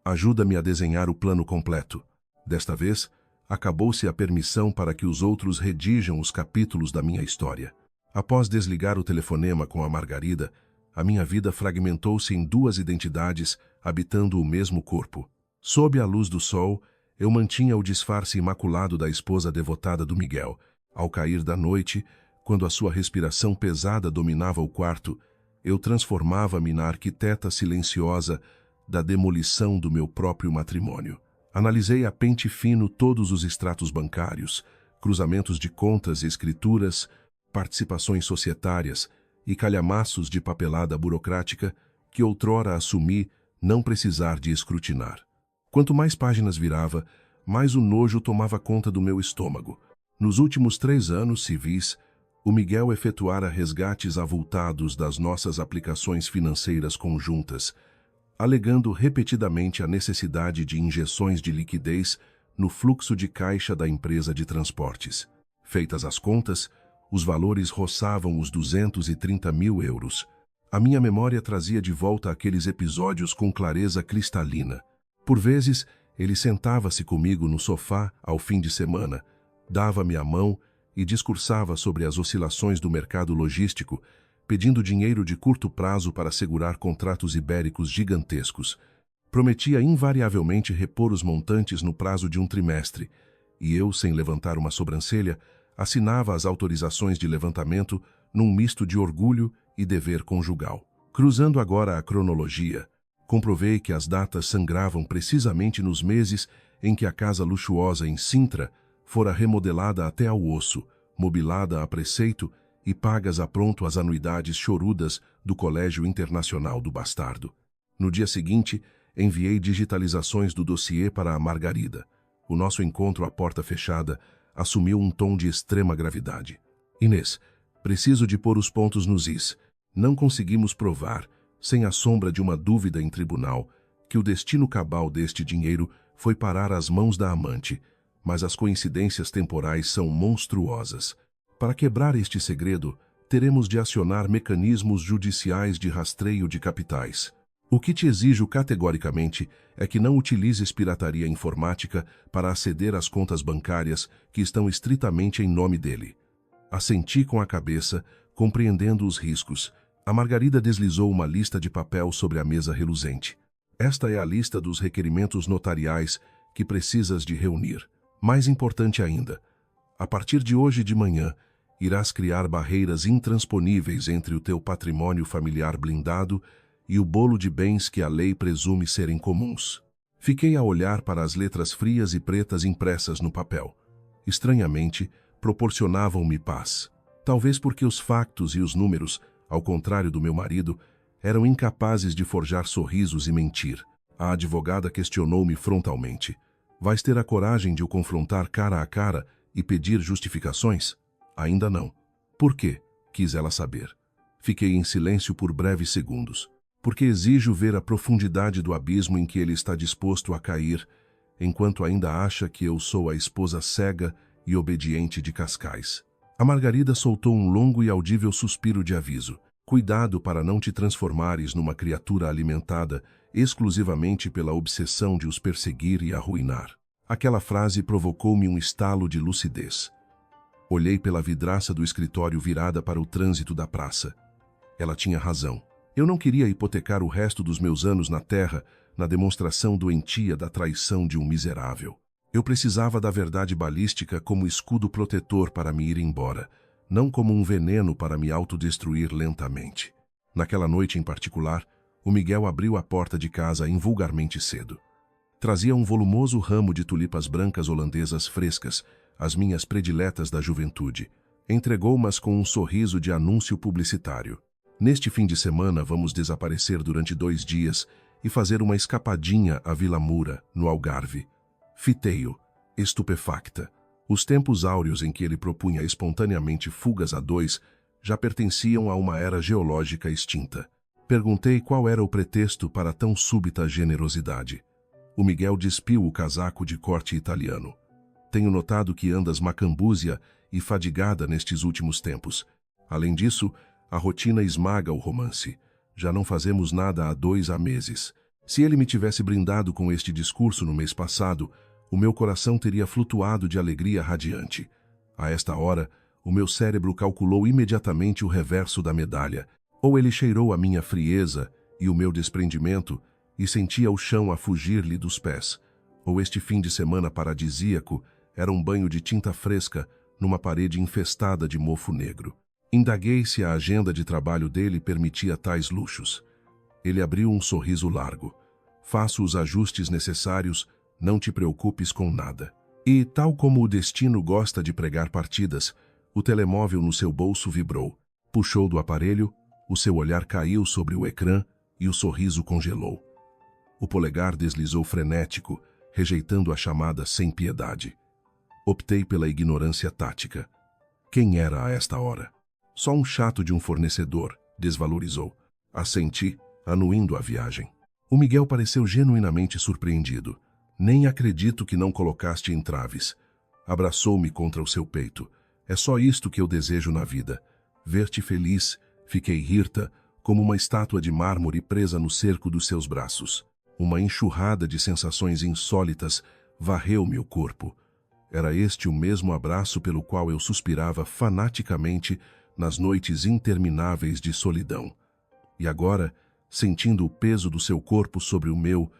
Ajuda-me a desenhar o plano completo. Desta vez, acabou-se a permissão para que os outros redijam os capítulos da minha história. Após desligar o telefonema com a Margarida, a minha vida fragmentou-se em 2 identidades, habitando o mesmo corpo. Sob a luz do sol, eu mantinha o disfarce imaculado da esposa devotada do Miguel. Ao cair da noite, quando a sua respiração pesada dominava o quarto, eu transformava-me na arquiteta silenciosa da demolição do meu próprio matrimônio. Analisei a pente fino todos os extratos bancários, cruzamentos de contas e escrituras, participações societárias e calhamaços de papelada burocrática que outrora assumi não precisar de escrutinar. Quanto mais páginas virava, mais o nojo tomava conta do meu estômago. Nos últimos 3 anos civis, o Miguel efetuara resgates avultados das nossas aplicações financeiras conjuntas, alegando repetidamente a necessidade de injeções de liquidez no fluxo de caixa da empresa de transportes. Feitas as contas, os valores roçavam os 230 mil euros. A minha memória trazia de volta aqueles episódios com clareza cristalina. Por vezes, ele sentava-se comigo no sofá ao fim de semana, dava-me a mão e discursava sobre as oscilações do mercado logístico, pedindo dinheiro de curto prazo para assegurar contratos ibéricos gigantescos. Prometia invariavelmente repor os montantes no prazo de um trimestre, e eu, sem levantar uma sobrancelha, assinava as autorizações de levantamento num misto de orgulho e dever conjugal. Cruzando agora a cronologia, comprovei que as datas sangravam precisamente nos meses em que a casa luxuosa em Sintra fora remodelada até ao osso, mobilada a preceito e pagas a pronto as anuidades chorudas do Colégio Internacional do Bastardo. No dia seguinte, enviei digitalizações do dossiê para a Margarida. O nosso encontro à porta fechada assumiu um tom de extrema gravidade. Inês, preciso de pôr os pontos nos is. Não conseguimos provar, sem a sombra de uma dúvida em tribunal, que o destino cabal deste dinheiro foi parar às mãos da amante, mas as coincidências temporais são monstruosas. Para quebrar este segredo, teremos de acionar mecanismos judiciais de rastreio de capitais. O que te exijo categoricamente é que não utilizes pirataria informática para aceder às contas bancárias que estão estritamente em nome dele. Assenti com a cabeça, compreendendo os riscos. A Margarida deslizou uma lista de papel sobre a mesa reluzente. Esta é a lista dos requerimentos notariais que precisas de reunir. Mais importante ainda, a partir de hoje de manhã, irás criar barreiras intransponíveis entre o teu patrimônio familiar blindado e o bolo de bens que a lei presume serem comuns. Fiquei a olhar para as letras frias e pretas impressas no papel. Estranhamente, proporcionavam-me paz. Talvez porque os factos e os números, ao contrário do meu marido, eram incapazes de forjar sorrisos e mentir. A advogada questionou-me frontalmente. Vais ter a coragem de o confrontar cara a cara e pedir justificações? Ainda não. Por quê? Quis ela saber. Fiquei em silêncio por breves segundos. Porque exijo ver a profundidade do abismo em que ele está disposto a cair, enquanto ainda acha que eu sou a esposa cega e obediente de Cascais. A Margarida soltou um longo e audível suspiro de aviso. Cuidado para não te transformares numa criatura alimentada exclusivamente pela obsessão de os perseguir e arruinar. Aquela frase provocou-me um estalo de lucidez. Olhei pela vidraça do escritório virada para o trânsito da praça. Ela tinha razão. Eu não queria hipotecar o resto dos meus anos na terra na demonstração doentia da traição de um miserável. Eu precisava da verdade balística como escudo protetor para me ir embora, não como um veneno para me autodestruir lentamente. Naquela noite em particular, o Miguel abriu a porta de casa invulgarmente cedo. Trazia um volumoso ramo de tulipas brancas holandesas frescas, as minhas prediletas da juventude. Entregou-mas com um sorriso de anúncio publicitário. Neste fim de semana vamos desaparecer durante 2 dias e fazer uma escapadinha à Vila Mura, no Algarve. Fitei-o, estupefacta. Os tempos áureos em que ele propunha espontaneamente fugas a 2 já pertenciam a uma era geológica extinta. Perguntei qual era o pretexto para tão súbita generosidade. O Miguel despiu o casaco de corte italiano. Tenho notado que andas macambúzia e fadigada nestes últimos tempos. Além disso, a rotina esmaga o romance. Já não fazemos nada há 2 meses. Se ele me tivesse brindado com este discurso no mês passado, o meu coração teria flutuado de alegria radiante. A esta hora, o meu cérebro calculou imediatamente o reverso da medalha. Ou ele cheirou a minha frieza e o meu desprendimento e sentia o chão a fugir-lhe dos pés. Ou este fim de semana paradisíaco era um banho de tinta fresca numa parede infestada de mofo negro. Indaguei se a agenda de trabalho dele permitia tais luxos. Ele abriu um sorriso largo. Faço os ajustes necessários, não te preocupes com nada. E, tal como o destino gosta de pregar partidas, o telemóvel no seu bolso vibrou. Puxou do aparelho, o seu olhar caiu sobre o ecrã e o sorriso congelou. O polegar deslizou frenético, rejeitando a chamada sem piedade. Optei pela ignorância tática. Quem era a esta hora? Só um chato de um fornecedor, desvalorizou. Assenti, anuindo a viagem. O Miguel pareceu genuinamente surpreendido. Nem acredito que não colocaste entraves. Abraçou-me contra o seu peito. É só isto que eu desejo na vida. Ver-te feliz. Fiquei hirta, como uma estátua de mármore presa no cerco dos seus braços. Uma enxurrada de sensações insólitas varreu-me o corpo. Era este o mesmo abraço pelo qual eu suspirava fanaticamente nas noites intermináveis de solidão. E agora, sentindo o peso do seu corpo sobre o meu,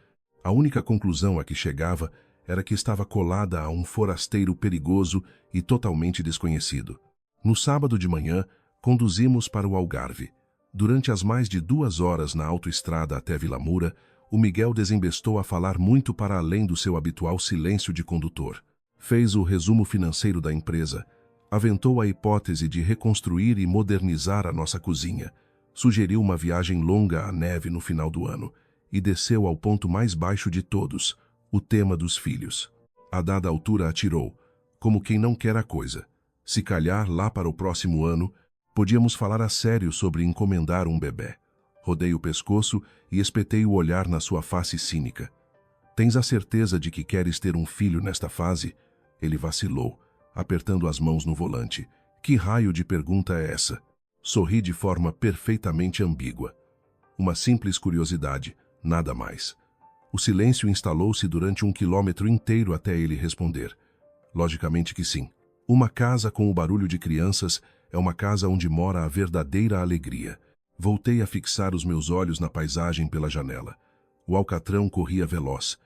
a única conclusão a que chegava era que estava colada a um forasteiro perigoso e totalmente desconhecido. No sábado de manhã, conduzimos para o Algarve. Durante as mais de 2 horas na autoestrada até Vilamura, o Miguel desembestou a falar muito para além do seu habitual silêncio de condutor. Fez o resumo financeiro da empresa, aventou a hipótese de reconstruir e modernizar a nossa cozinha, sugeriu uma viagem longa à neve no final do ano e desceu ao ponto mais baixo de todos, o tema dos filhos. A dada altura atirou, como quem não quer a coisa. Se calhar, lá para o próximo ano, podíamos falar a sério sobre encomendar um bebé. Rodei o pescoço e espetei o olhar na sua face cínica. Tens a certeza de que queres ter um filho nesta fase? Ele vacilou, apertando as mãos no volante. Que raio de pergunta é essa? Sorri de forma perfeitamente ambígua. Uma simples curiosidade, nada mais. O silêncio instalou-se durante 1 quilômetro inteiro até ele responder. Logicamente que sim. Uma casa com o barulho de crianças é uma casa onde mora a verdadeira alegria. Voltei a fixar os meus olhos na paisagem pela janela. O alcatrão corria veloz.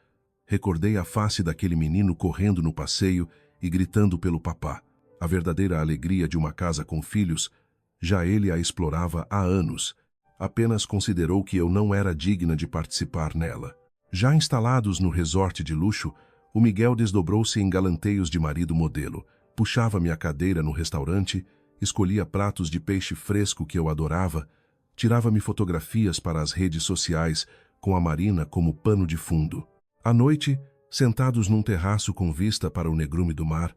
Recordei a face daquele menino correndo no passeio e gritando pelo papá. A verdadeira alegria de uma casa com filhos, já ele a explorava há anos. Apenas considerou que eu não era digna de participar nela. Já instalados no resort de luxo, o Miguel desdobrou-se em galanteios de marido modelo. Puxava-me a cadeira no restaurante, escolhia pratos de peixe fresco que eu adorava, tirava-me fotografias para as redes sociais com a Marina como pano de fundo. À noite, sentados num terraço com vista para o negrume do mar,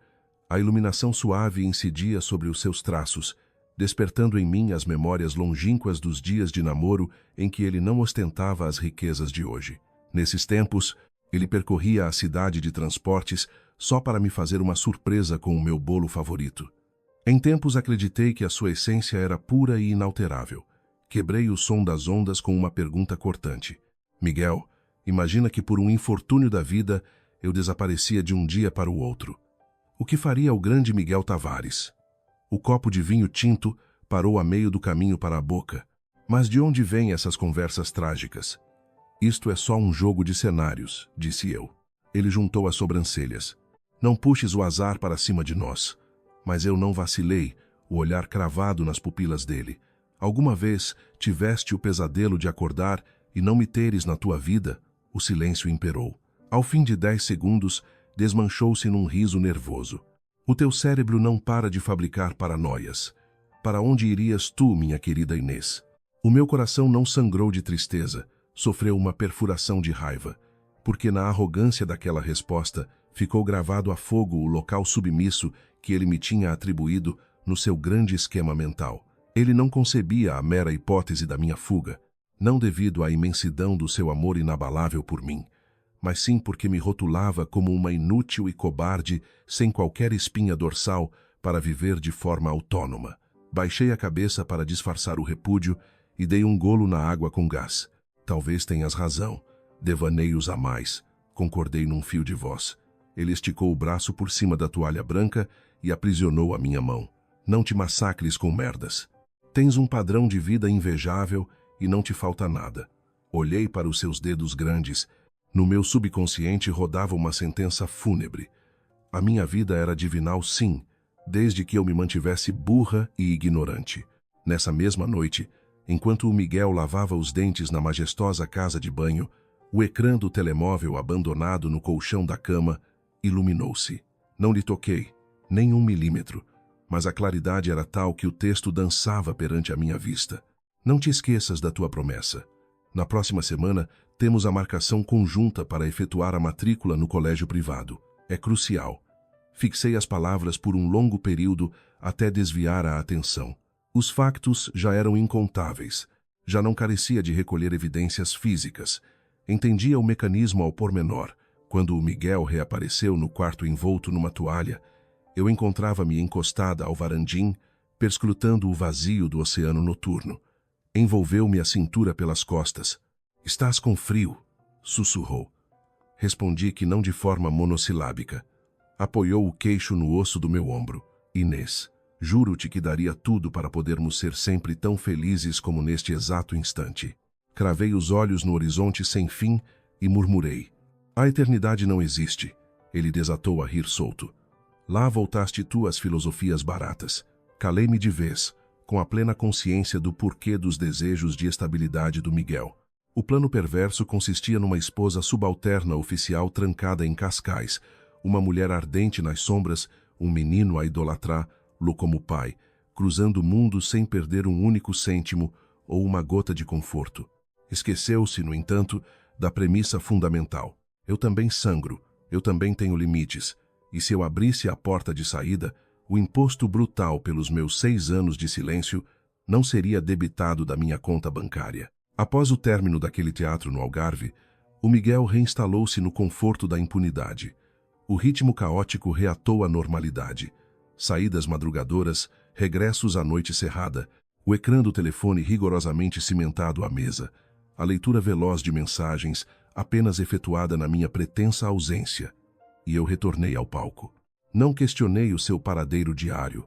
a iluminação suave incidia sobre os seus traços, despertando em mim as memórias longínquas dos dias de namoro em que ele não ostentava as riquezas de hoje. Nesses tempos, ele percorria a cidade de transportes só para me fazer uma surpresa com o meu bolo favorito. Em tempos acreditei que a sua essência era pura e inalterável. Quebrei o som das ondas com uma pergunta cortante. Miguel, imagina que por um infortúnio da vida eu desaparecia de um dia para o outro. O que faria o grande Miguel Tavares? O copo de vinho tinto parou a meio do caminho para a boca. Mas de onde vêm essas conversas trágicas? Isto é só um jogo de cenários, disse eu. Ele juntou as sobrancelhas. Não puxes o azar para cima de nós. Mas eu não vacilei, o olhar cravado nas pupilas dele. Alguma vez tiveste o pesadelo de acordar e não me teres na tua vida? O silêncio imperou. Ao fim de 10 segundos, desmanchou-se num riso nervoso. O teu cérebro não para de fabricar paranoias. Para onde irias tu, minha querida Inês? O meu coração não sangrou de tristeza, sofreu uma perfuração de raiva, porque na arrogância daquela resposta ficou gravado a fogo o local submisso que ele me tinha atribuído no seu grande esquema mental. Ele não concebia a mera hipótese da minha fuga, não devido à imensidão do seu amor inabalável por mim, mas sim porque me rotulava como uma inútil e cobarde, sem qualquer espinha dorsal, para viver de forma autônoma. Baixei a cabeça para disfarçar o repúdio e dei um golo na água com gás. Talvez tenhas razão. Devaneios a mais. Concordei num fio de voz. Ele esticou o braço por cima da toalha branca e aprisionou a minha mão. Não te massacres com merdas. Tens um padrão de vida invejável e não te falta nada. Olhei para os seus dedos grandes. No meu subconsciente rodava uma sentença fúnebre. A minha vida era divinal, sim, desde que eu me mantivesse burra e ignorante. Nessa mesma noite, enquanto o Miguel lavava os dentes na majestosa casa de banho, o ecrã do telemóvel abandonado no colchão da cama iluminou-se. Não lhe toquei, nem 1 milímetro, mas a claridade era tal que o texto dançava perante a minha vista. Não te esqueças da tua promessa. Na próxima semana, temos a marcação conjunta para efetuar a matrícula no colégio privado. É crucial. Fixei as palavras por um longo período até desviar a atenção. Os factos já eram incontáveis. Já não carecia de recolher evidências físicas. Entendia o mecanismo ao pormenor. Quando o Miguel reapareceu no quarto envolto numa toalha, eu encontrava-me encostada ao varandim, perscrutando o vazio do oceano noturno. Envolveu-me a cintura pelas costas. Estás com frio. Sussurrou. Respondi que não de forma monossilábica. Apoiou o queixo no osso do meu ombro. Inês, juro-te que daria tudo para podermos ser sempre tão felizes como neste exato instante. Cravei os olhos no horizonte sem fim e murmurei. A eternidade não existe. Ele desatou a rir solto. Lá voltaste tu às filosofias baratas. Calei-me de vez, com a plena consciência do porquê dos desejos de estabilidade do Miguel. O plano perverso consistia numa esposa subalterna oficial trancada em Cascais, uma mulher ardente nas sombras, um menino a idolatrá-lo como pai, cruzando o mundo sem perder um único cêntimo ou uma gota de conforto. Esqueceu-se, no entanto, da premissa fundamental. Eu também sangro, eu também tenho limites, e se eu abrisse a porta de saída, o imposto brutal pelos meus 6 anos de silêncio não seria debitado da minha conta bancária. Após o término daquele teatro no Algarve, o Miguel reinstalou-se no conforto da impunidade. O ritmo caótico reatou à normalidade. Saídas madrugadoras, regressos à noite cerrada, o ecrã do telefone rigorosamente cimentado à mesa, a leitura veloz de mensagens apenas efetuada na minha pretensa ausência. E eu retornei ao palco. Não questionei o seu paradeiro diário.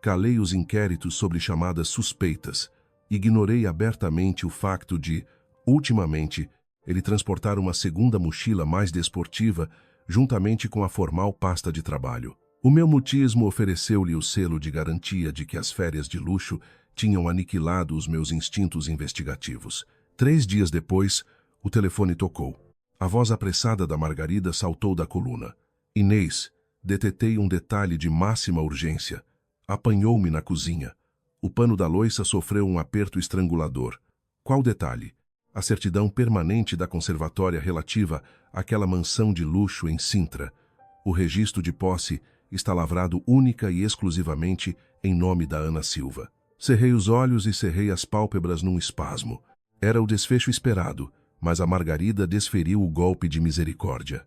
Calei os inquéritos sobre chamadas suspeitas. Ignorei abertamente o facto de, ultimamente, ele transportar uma segunda mochila mais desportiva juntamente com a formal pasta de trabalho. O meu mutismo ofereceu-lhe o selo de garantia de que as férias de luxo tinham aniquilado os meus instintos investigativos. 3 dias depois, o telefone tocou. A voz apressada da Margarida saltou da coluna. Inês, detetei um detalhe de máxima urgência. Apanhou-me na cozinha. O pano da louça sofreu um aperto estrangulador. Qual detalhe? A certidão permanente da conservatória relativa àquela mansão de luxo em Sintra. O registro de posse está lavrado única e exclusivamente em nome da Ana Silva. Cerrei os olhos e cerrei as pálpebras num espasmo. Era o desfecho esperado, mas a Margarida desferiu o golpe de misericórdia.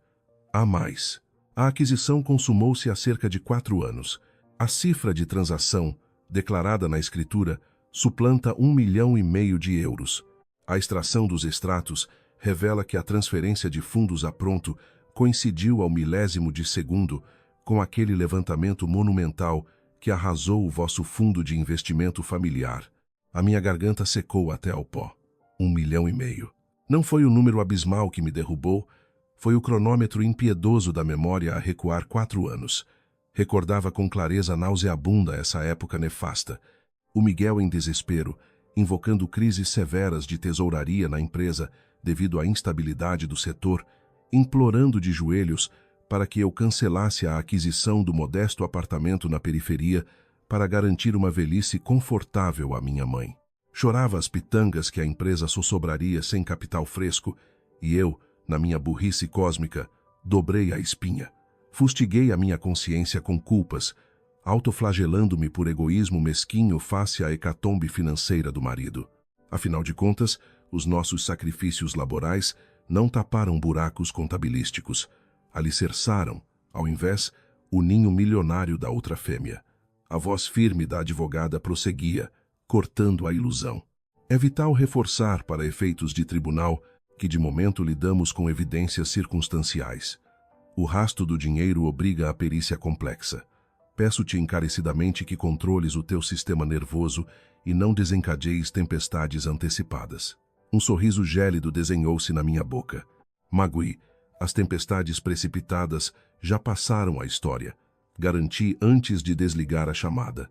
Há mais. A aquisição consumou-se há cerca de 4 anos. A cifra de transação, declarada na escritura, suplanta 1,5 milhão de euros. A extração dos extratos revela que a transferência de fundos a pronto coincidiu ao milésimo de segundo com aquele levantamento monumental que arrasou o vosso fundo de investimento familiar. A minha garganta secou até ao pó. 1,5 milhão. Não foi o número abismal que me derrubou, foi o cronômetro impiedoso da memória a recuar 4 anos. Recordava com clareza nauseabunda essa época nefasta. O Miguel em desespero, invocando crises severas de tesouraria na empresa devido à instabilidade do setor, implorando de joelhos para que eu cancelasse a aquisição do modesto apartamento na periferia para garantir uma velhice confortável à minha mãe. Chorava as pitangas que a empresa sossobraria sem capital fresco e eu, na minha burrice cósmica, dobrei a espinha. Fustiguei a minha consciência com culpas, autoflagelando-me por egoísmo mesquinho face à hecatombe financeira do marido. Afinal de contas, os nossos sacrifícios laborais não taparam buracos contabilísticos, alicerçaram, ao invés, o ninho milionário da outra fêmea. A voz firme da advogada prosseguia, cortando a ilusão. É vital reforçar, para efeitos de tribunal, que de momento lidamos com evidências circunstanciais. O rastro do dinheiro obriga a perícia complexa. Peço-te encarecidamente que controles o teu sistema nervoso e não desencadees tempestades antecipadas. Um sorriso gélido desenhou-se na minha boca. Magui, as tempestades precipitadas já passaram a história. Garanti antes de desligar a chamada.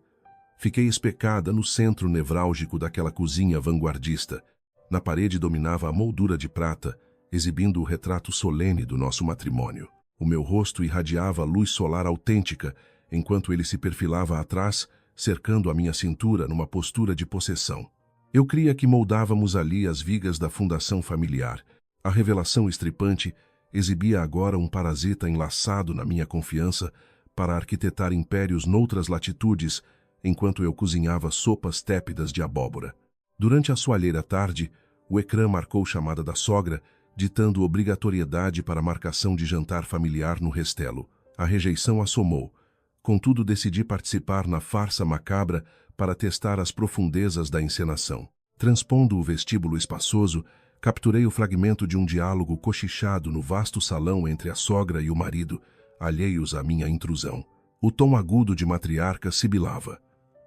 Fiquei especada no centro nevrálgico daquela cozinha vanguardista. Na parede dominava a moldura de prata, exibindo o retrato solene do nosso matrimônio. O meu rosto irradiava luz solar autêntica, enquanto ele se perfilava atrás, cercando a minha cintura numa postura de possessão. Eu cria que moldávamos ali as vigas da fundação familiar. A revelação estripante exibia agora um parasita enlaçado na minha confiança para arquitetar impérios noutras latitudes, enquanto eu cozinhava sopas tépidas de abóbora. Durante a soalheira tarde, o ecrã marcou chamada da sogra, ditando obrigatoriedade para a marcação de jantar familiar no Restelo. A rejeição assomou. Contudo, decidi participar na farsa macabra para testar as profundezas da encenação. Transpondo o vestíbulo espaçoso, Capturei o fragmento de um diálogo cochichado no vasto salão entre a sogra e o marido, alheios à minha intrusão. O tom agudo de matriarca sibilava.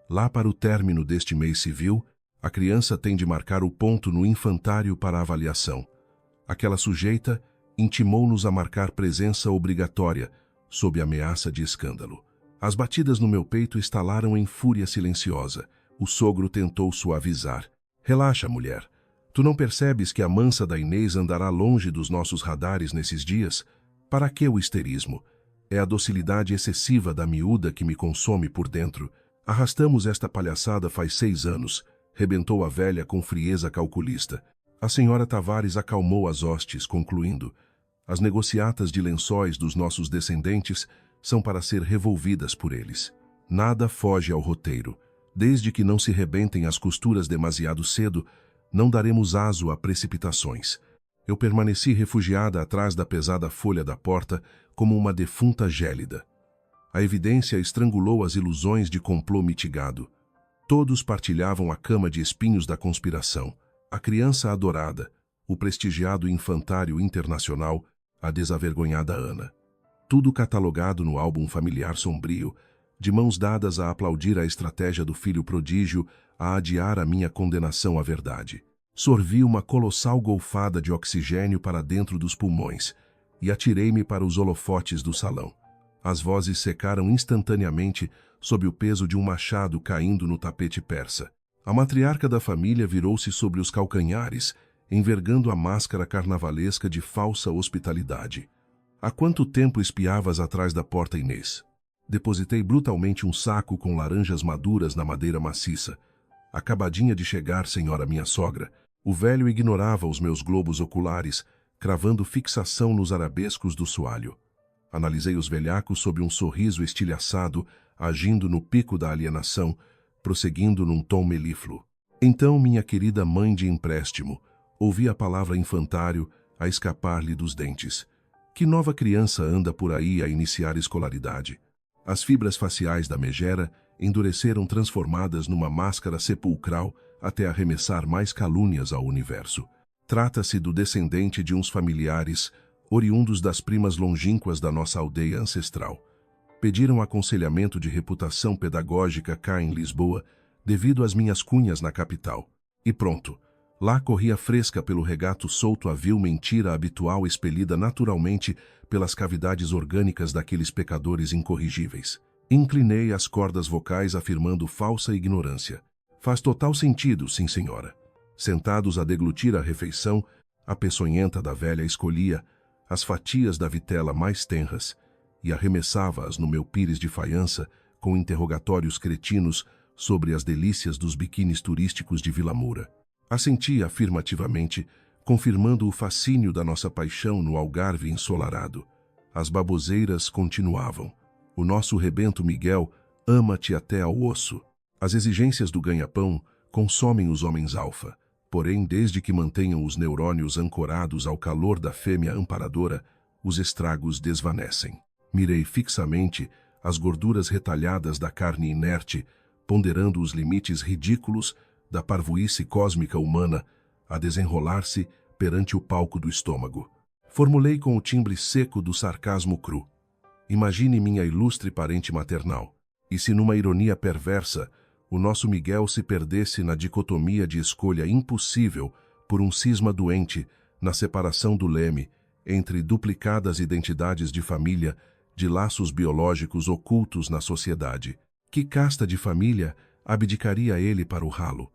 Lá para o término deste mês civil, a criança tem de marcar o ponto no infantário para avaliação. Aquela sujeita intimou-nos a marcar presença obrigatória, sob ameaça de escândalo. As batidas no meu peito estalaram em fúria silenciosa. O sogro tentou suavizar. Relaxa, mulher. Tu não percebes que a mansa da Inês andará longe dos nossos radares nesses dias? Para que o histerismo? É a docilidade excessiva da miúda que me consome por dentro. Arrastamos esta palhaçada faz 6 anos, rebentou a velha com frieza calculista. A senhora Tavares acalmou as hostes, concluindo: as negociatas de lençóis dos nossos descendentes são para ser revolvidas por eles. Nada foge ao roteiro. Desde que não se rebentem as costuras demasiado cedo, não daremos aso a precipitações. Eu permaneci refugiada atrás da pesada folha da porta como uma defunta gélida. A evidência estrangulou as ilusões de complô mitigado. Todos partilhavam a cama de espinhos da conspiração. A criança adorada, o prestigiado infantário internacional, a desavergonhada Ana. Tudo catalogado no álbum familiar sombrio, de mãos dadas a aplaudir a estratégia do filho prodígio a adiar a minha condenação à verdade. Sorvi uma colossal golfada de oxigênio para dentro dos pulmões e atirei-me para os holofotes do salão. As vozes secaram instantaneamente sob o peso de um machado caindo no tapete persa. A matriarca da família virou-se sobre os calcanhares, envergando a máscara carnavalesca de falsa hospitalidade. Há quanto tempo espiavas atrás da porta, Inês? Depositei brutalmente um saco com laranjas maduras na madeira maciça. Acabadinha de chegar, senhora minha sogra. O velho ignorava os meus globos oculares, cravando fixação nos arabescos do soalho. Analisei os velhacos sob um sorriso estilhaçado, agindo no pico da alienação, prosseguindo num tom melífluo. Então, minha querida mãe de empréstimo, ouvi a palavra infantário a escapar-lhe dos dentes. Que nova criança anda por aí a iniciar escolaridade? As fibras faciais da megera endureceram transformadas numa máscara sepulcral até arremessar mais calúnias ao universo. Trata-se do descendente de uns familiares, oriundos das primas longínquas da nossa aldeia ancestral. Pediram aconselhamento de reputação pedagógica cá em Lisboa, devido às minhas cunhas na capital. E pronto, lá corria fresca pelo regato solto a vil mentira habitual expelida naturalmente pelas cavidades orgânicas daqueles pecadores incorrigíveis. Inclinei as cordas vocais afirmando falsa ignorância. Faz total sentido, sim senhora. Sentados a deglutir a refeição, a peçonhenta da velha escolhia as fatias da vitela mais tenras e arremessava-as no meu pires de faiança com interrogatórios cretinos sobre as delícias dos biquínis turísticos de Vila Moura. Assenti afirmativamente, confirmando o fascínio da nossa paixão no Algarve ensolarado. As baboseiras continuavam. O nosso rebento Miguel ama-te até ao osso. As exigências do ganha-pão consomem os homens alfa, porém, desde que mantenham os neurônios ancorados ao calor da fêmea amparadora, os estragos desvanecem. Mirei fixamente as gorduras retalhadas da carne inerte, ponderando os limites ridículos da parvoíce cósmica humana a desenrolar-se perante o palco do estômago. Formulei com o timbre seco do sarcasmo cru. Imagine minha ilustre parente maternal. E se numa ironia perversa, o nosso Miguel se perdesse na dicotomia de escolha impossível por um cisma doente na separação do leme entre duplicadas identidades de família, de laços biológicos ocultos na sociedade. Que casta de família abdicaria ele para o ralo?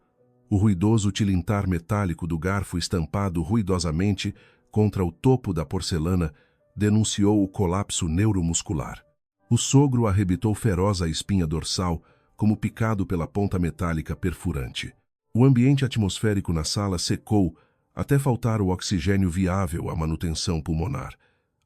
O ruidoso tilintar metálico do garfo estampado ruidosamente contra o topo da porcelana denunciou o colapso neuromuscular. O sogro arrebitou feroz a espinha dorsal, como picado pela ponta metálica perfurante. O ambiente atmosférico na sala secou, até faltar o oxigênio viável à manutenção pulmonar.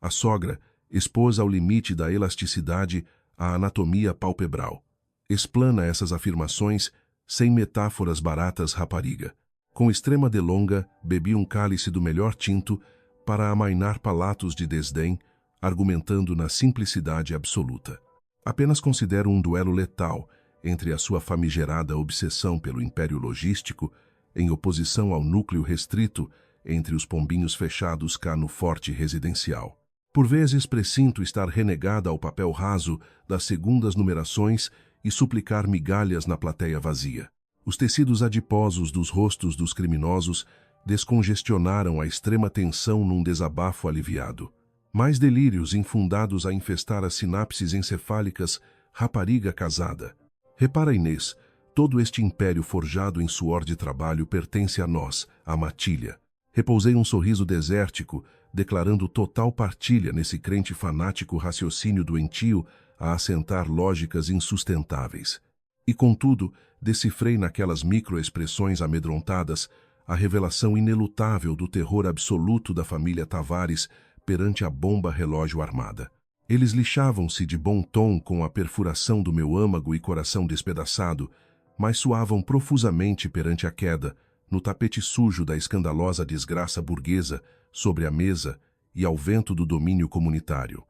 A sogra expôs ao limite da elasticidade a anatomia palpebral. Explana essas afirmações sem metáforas baratas, rapariga. Com extrema delonga, bebi um cálice do melhor tinto para amainar palatos de desdém, argumentando na simplicidade absoluta. Apenas considero um duelo letal entre a sua famigerada obsessão pelo império logístico, em oposição ao núcleo restrito entre os pombinhos fechados cá no forte residencial. Por vezes presinto estar renegada ao papel raso das segundas numerações e suplicar migalhas na plateia vazia. Os tecidos adiposos dos rostos dos criminosos descongestionaram a extrema tensão num desabafo aliviado. Mais delírios infundados a infestar as sinapses encefálicas, rapariga casada. Repara, Inês, todo este império forjado em suor de trabalho pertence a nós, a matilha. Repousei um sorriso desértico, declarando total partilha nesse crente fanático raciocínio doentio a assentar lógicas insustentáveis. E, contudo, decifrei naquelas microexpressões amedrontadas a revelação inelutável do terror absoluto da família Tavares perante a bomba relógio armada. Eles lixavam-se de bom tom com a perfuração do meu âmago e coração despedaçado, mas suavam profusamente perante a queda, no tapete sujo da escandalosa desgraça burguesa, sobre a mesa e ao vento do domínio comunitário.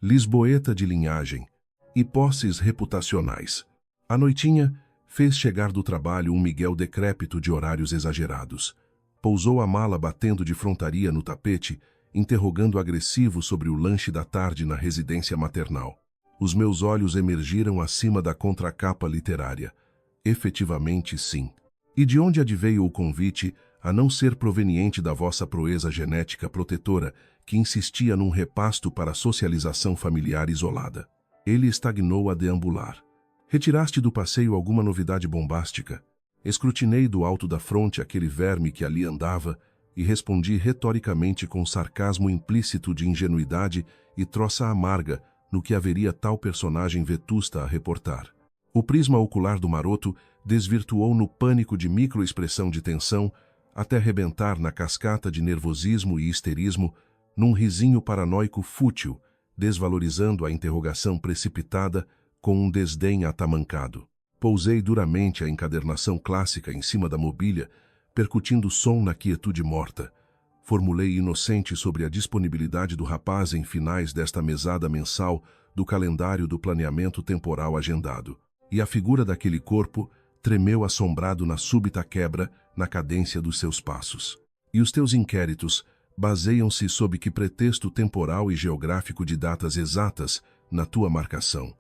Lisboeta de linhagem e posses reputacionais. À noitinha, fez chegar do trabalho um Miguel decrépito de horários exagerados. Pousou a mala batendo de frontaria no tapete, interrogando agressivo sobre o lanche da tarde na residência maternal. Os meus olhos emergiram acima da contracapa literária. Efetivamente, sim. E de onde adveio o convite, a não ser proveniente da vossa proeza genética protetora, que insistia num repasto para a socialização familiar isolada? Ele estagnou a deambular. Retiraste do passeio alguma novidade bombástica? Escrutinei do alto da fronte aquele verme que ali andava e respondi retoricamente com sarcasmo implícito de ingenuidade e troça amarga no que haveria tal personagem vetusta a reportar. O prisma ocular do maroto desvirtuou no pânico de microexpressão de tensão até rebentar na cascata de nervosismo e histerismo num risinho paranoico fútil, desvalorizando a interrogação precipitada com um desdém atamancado. Pousei duramente a encadernação clássica em cima da mobília, percutindo som na quietude morta. Formulei inocente sobre a disponibilidade do rapaz em finais desta mesada mensal do calendário do planeamento temporal agendado. E a figura daquele corpo tremeu assombrado na súbita quebra na cadência dos seus passos. E os teus inquéritos baseiam-se sob que pretexto temporal e geográfico de datas exatas na tua marcação?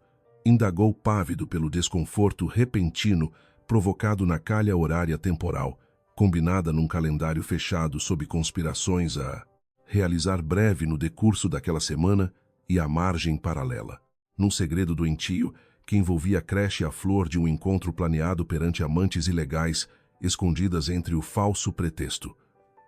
Indagou pávido pelo desconforto repentino provocado na calha horária temporal, combinada num calendário fechado sob conspirações a realizar breve no decurso daquela semana e à margem paralela. Num segredo doentio que envolvia a creche à flor de um encontro planeado perante amantes ilegais, escondidas entre o falso pretexto.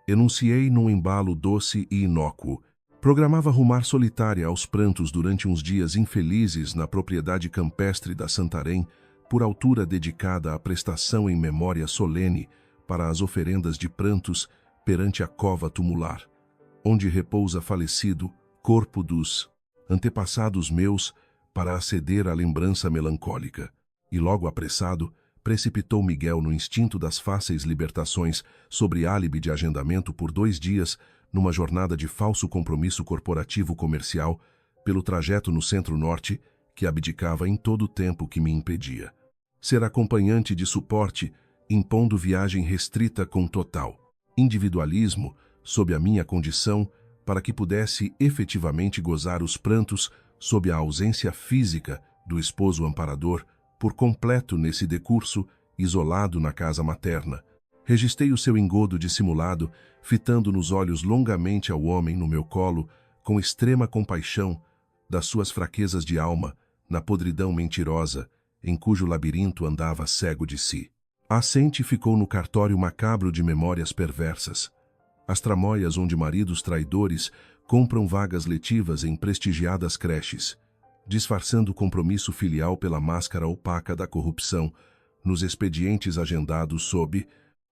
Enunciei num embalo doce e inócuo. Programava rumar solitária aos prantos durante uns dias infelizes na propriedade campestre da Santarém, por altura dedicada à prestação em memória solene para as oferendas de prantos perante a cova tumular, onde repousa falecido, corpo dos antepassados meus, para aceder à lembrança melancólica. E logo apressado, precipitou Miguel no instinto das fáceis libertações sobre álibi de agendamento por 2 dias, numa jornada de falso compromisso corporativo comercial, pelo trajeto no centro-norte, que abdicava em todo o tempo que me impedia. Ser acompanhante de suporte, impondo viagem restrita com total individualismo, sob a minha condição, para que pudesse efetivamente gozar os prantos sob a ausência física do esposo amparador, por completo nesse decurso, isolado na casa materna. Registrei o seu engodo dissimulado, fitando nos olhos longamente ao homem no meu colo, com extrema compaixão das suas fraquezas de alma, na podridão mentirosa, em cujo labirinto andava cego de si. A assente ficou no cartório macabro de memórias perversas. As tramóias onde maridos traidores compram vagas letivas em prestigiadas creches, disfarçando o compromisso filial pela máscara opaca da corrupção, nos expedientes agendados sob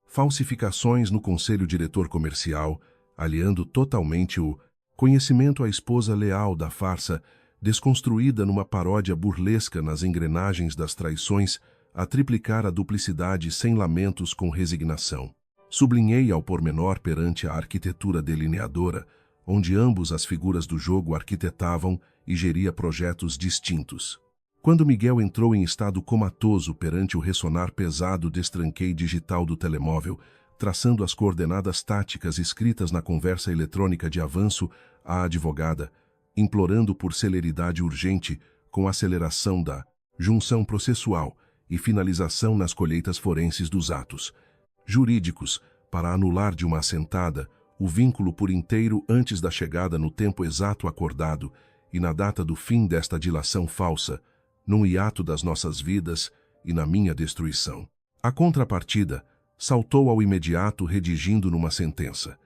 falsificações no conselho diretor comercial, aliando totalmente o conhecimento à esposa leal da farsa, desconstruída numa paródia burlesca nas engrenagens das traições, a triplicar a duplicidade sem lamentos com resignação. Sublinhei ao pormenor perante a arquitetura delineadora, onde ambos as figuras do jogo arquitetavam e geria projetos distintos. Quando Miguel entrou em estado comatoso perante o ressonar pesado destranqueio digital do telemóvel, traçando as coordenadas táticas escritas na conversa eletrônica de avanço à advogada, implorando por celeridade urgente com aceleração da junção processual e finalização nas colheitas forenses dos atos jurídicos para anular de uma assentada o vínculo por inteiro antes da chegada no tempo exato acordado e na data do fim desta dilação falsa, num hiato das nossas vidas e na minha destruição. A contrapartida saltou ao imediato redigindo numa sentença.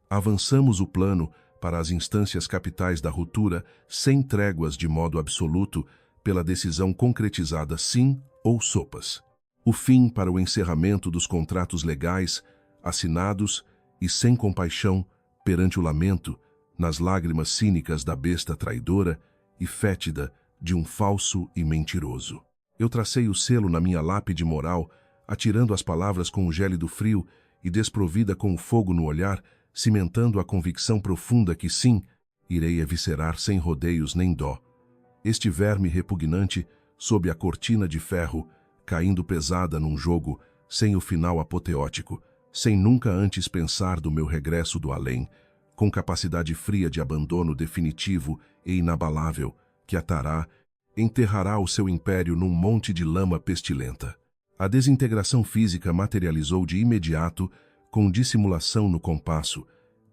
Avançamos o plano para as instâncias capitais da ruptura sem tréguas de modo absoluto pela decisão concretizada sim ou sopas. O fim para o encerramento dos contratos legais, assinados e sem compaixão perante o lamento, nas lágrimas cínicas da besta traidora e fétida de um falso e mentiroso. Eu tracei o selo na minha lápide moral, atirando as palavras com o gélido frio e desprovida com o fogo no olhar, cimentando a convicção profunda que sim, irei eviscerar sem rodeios nem dó este verme repugnante sob a cortina de ferro, caindo pesada num jogo sem o final apoteótico, sem nunca antes pensar do meu regresso do além, com capacidade fria de abandono definitivo e inabalável, que atará, enterrará o seu império num monte de lama pestilenta. A desintegração física materializou de imediato, com dissimulação no compasso,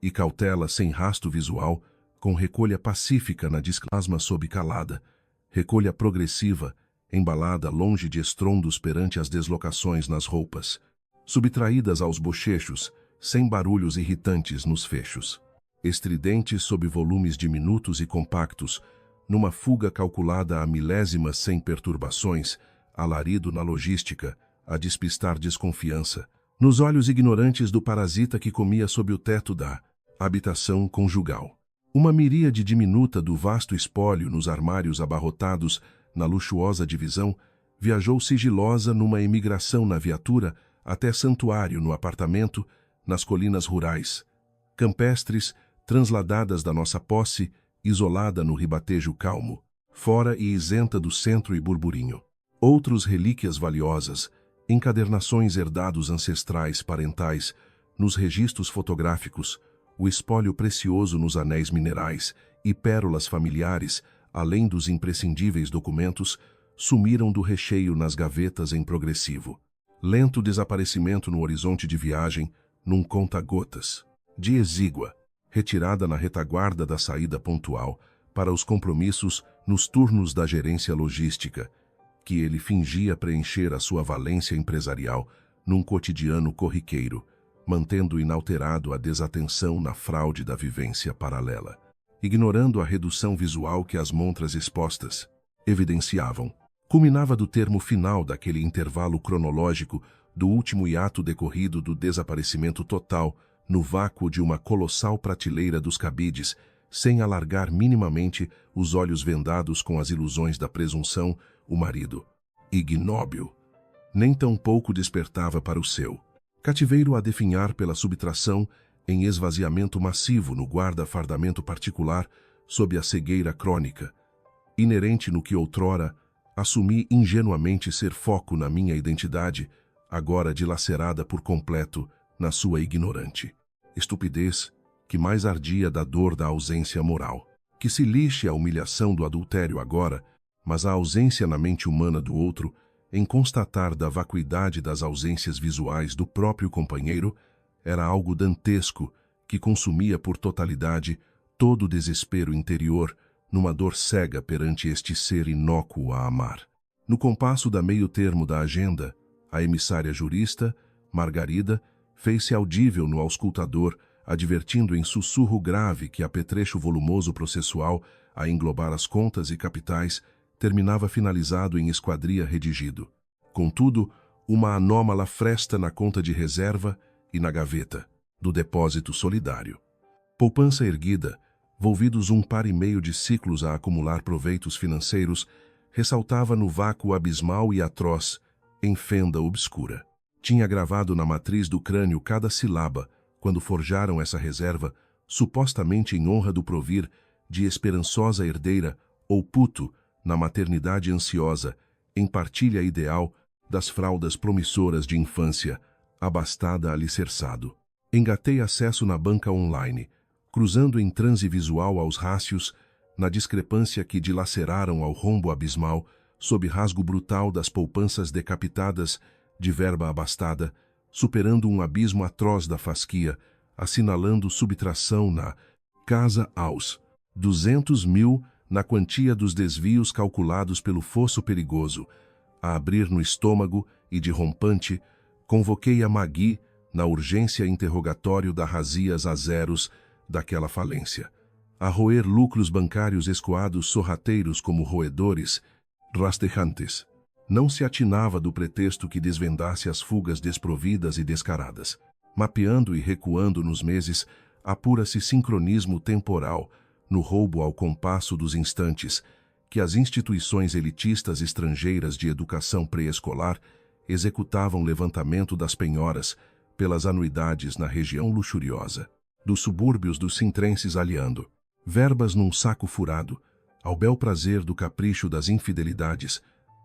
e cautela sem rasto visual, com recolha pacífica na disclasma sob calada, recolha progressiva, embalada longe de estrondos perante as deslocações nas roupas, subtraídas aos bochechos, sem barulhos irritantes nos fechos. Estridentes sob volumes diminutos e compactos, numa fuga calculada a milésimas sem perturbações, alarido na logística, a despistar desconfiança, nos olhos ignorantes do parasita que comia sob o teto da habitação conjugal. Uma miríade diminuta do vasto espólio nos armários abarrotados na luxuosa divisão, viajou sigilosa numa emigração na viatura até santuário no apartamento, nas colinas rurais, campestres, transladadas da nossa posse, isolada no ribatejo calmo, fora e isenta do centro e burburinho. Outros relíquias valiosas, encadernações herdados ancestrais parentais, nos registros fotográficos, o espólio precioso nos anéis minerais e pérolas familiares, além dos imprescindíveis documentos, sumiram do recheio nas gavetas em progressivo. Lento desaparecimento no horizonte de viagem, num conta-gotas. De exígua, retirada na retaguarda da saída pontual, para os compromissos nos turnos da gerência logística, que ele fingia preencher a sua valência empresarial num cotidiano corriqueiro, mantendo inalterado a desatenção na fraude da vivência paralela, ignorando a redução visual que as montras expostas evidenciavam. Culminava do termo final daquele intervalo cronológico do último hiato decorrido do desaparecimento total no vácuo de uma colossal prateleira dos cabides, sem alargar minimamente os olhos vendados com as ilusões da presunção, o marido, ignóbil, nem tampouco despertava para o seu cativeiro a definhar pela subtração em esvaziamento massivo no guarda-fardamento particular sob a cegueira crônica, inerente no que outrora assumi ingenuamente ser foco na minha identidade, agora dilacerada por completo na sua ignorante estupidez, que mais ardia da dor da ausência moral. Que se lixe a humilhação do adultério agora, mas a ausência na mente humana do outro, em constatar da vacuidade das ausências visuais do próprio companheiro, era algo dantesco que consumia por totalidade todo o desespero interior numa dor cega perante este ser inócuo a amar. No compasso da meio-termo da agenda, a emissária jurista, Margarida, fez-se audível no auscultador, advertindo em sussurro grave que apetrecho volumoso processual, a englobar as contas e capitais, terminava finalizado em esquadria redigido. Contudo, uma anômala fresta na conta de reserva e na gaveta do depósito solidário. Poupança erguida, volvidos um par e meio de ciclos a acumular proveitos financeiros, ressaltava no vácuo abismal e atroz, em fenda obscura. Tinha gravado na matriz do crânio cada sílaba, quando forjaram essa reserva, supostamente em honra do provir, de esperançosa herdeira, ou puto, na maternidade ansiosa, em partilha ideal das fraldas promissoras de infância, abastada alicerçado. Engatei acesso na banca online, cruzando em transe visual aos rácios, na discrepância que dilaceraram ao rombo abismal, sob rasgo brutal das poupanças decapitadas, de verba abastada, superando um abismo atroz da fasquia, assinalando subtração na casa aos 200 mil na quantia dos desvios calculados pelo fosso perigoso. A abrir no estômago e de rompante, convoquei a Magui na urgência interrogatório da razias a zeros daquela falência. A roer lucros bancários escoados sorrateiros como roedores, rastejantes. Não se atinava do pretexto que desvendasse as fugas desprovidas e descaradas. Mapeando e recuando nos meses, apura-se sincronismo temporal, no roubo ao compasso dos instantes, que as instituições elitistas estrangeiras de educação pré-escolar executavam levantamento das penhoras pelas anuidades na região luxuriosa, dos subúrbios dos sintrenses aliando, verbas num saco furado, ao bel prazer do capricho das infidelidades,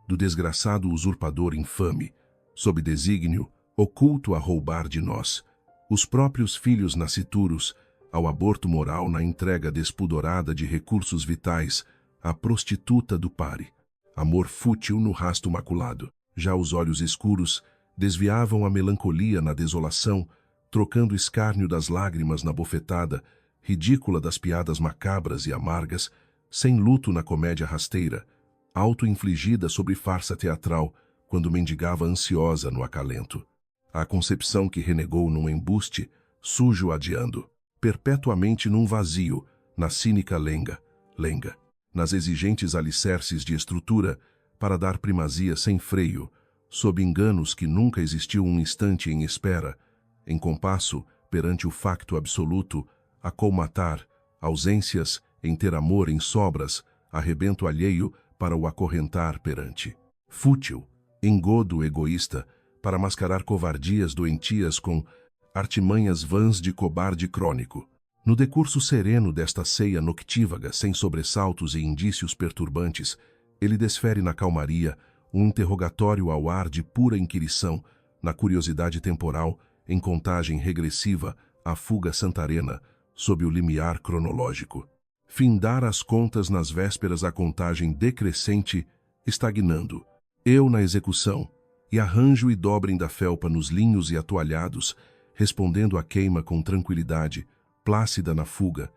do desgraçado usurpador infame, sob desígnio, oculto a roubar de nós, os próprios filhos nascituros, ao aborto moral na entrega despudorada de recursos vitais, a prostituta do pare, amor fútil no rasto maculado. Já os olhos escuros desviavam a melancolia na desolação, trocando escárnio das lágrimas na bofetada, ridícula das piadas macabras e amargas, sem luto na comédia rasteira, auto-infligida sobre farsa teatral, quando mendigava ansiosa no acalento. A concepção que renegou num embuste, sujo adiando, perpetuamente num vazio, na cínica lenga, nas exigentes alicerces de estrutura, para dar primazia sem freio, sob enganos que nunca existiu um instante em espera, em compasso perante o facto absoluto, a colmatar, ausências em ter amor em sobras, arrebento alheio para o acorrentar perante. Fútil, engodo egoísta, para mascarar covardias doentias com artimanhas vãs de cobarde crônico. No decurso sereno desta ceia noctívaga, sem sobressaltos e indícios perturbantes, ele desfere na calmaria um interrogatório ao ar de pura inquirição, na curiosidade temporal, em contagem regressiva, à fuga santarena, sob o limiar cronológico. Findar as contas nas vésperas a contagem decrescente, estagnando. Eu na execução, e arranjo e dobrem da felpa nos linhos e atoalhados, respondendo à queima com tranquilidade, plácida na fuga,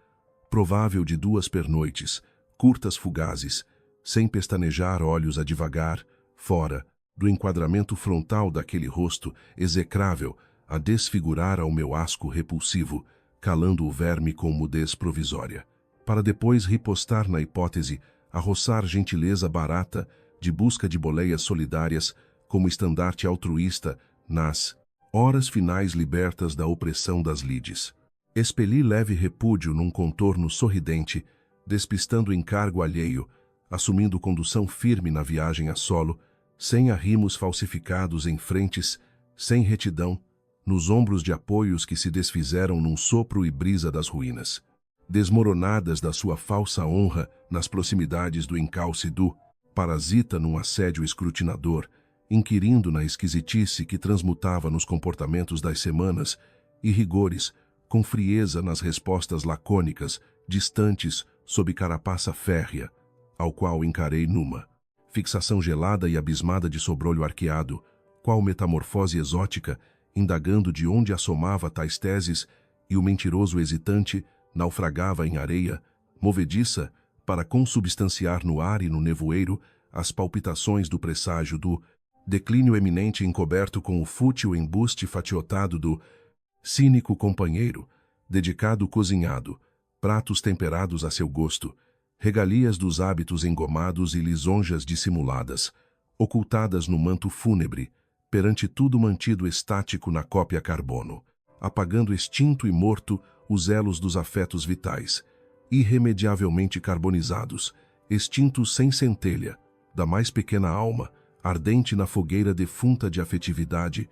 provável de 2 pernoites, curtas fugazes, sem pestanejar olhos a divagar, fora do enquadramento frontal daquele rosto execrável a desfigurar ao meu asco repulsivo, calando o verme com mudez provisória, para depois ripostar na hipótese, arroçar gentileza barata de busca de boleias solidárias como estandarte altruísta nas horas finais libertas da opressão das lides. Expeli leve repúdio num contorno sorridente, despistando encargo alheio, assumindo condução firme na viagem a solo, sem arrimos falsificados em frentes, sem retidão, nos ombros de apoios que se desfizeram num sopro e brisa das ruínas, desmoronadas da sua falsa honra nas proximidades do encalce do parasita num assédio escrutinador, inquirindo na esquisitice que transmutava nos comportamentos das semanas e rigores, com frieza nas respostas lacônicas, distantes, sob carapaça férrea, ao qual encarei numa fixação gelada e abismada de sobrolho arqueado, qual metamorfose exótica, indagando de onde assomava tais teses, e o mentiroso hesitante naufragava em areia, movediça, para consubstanciar no ar e no nevoeiro as palpitações do presságio do declínio eminente encoberto com o fútil embuste fatiotado do cínico companheiro, dedicado cozinhado, pratos temperados a seu gosto, regalias dos hábitos engomados e lisonjas dissimuladas, ocultadas no manto fúnebre, perante tudo mantido estático na cópia carbono, apagando extinto e morto os elos dos afetos vitais, irremediavelmente carbonizados, extintos sem centelha, da mais pequena alma, ardente na fogueira defunta de afetividade,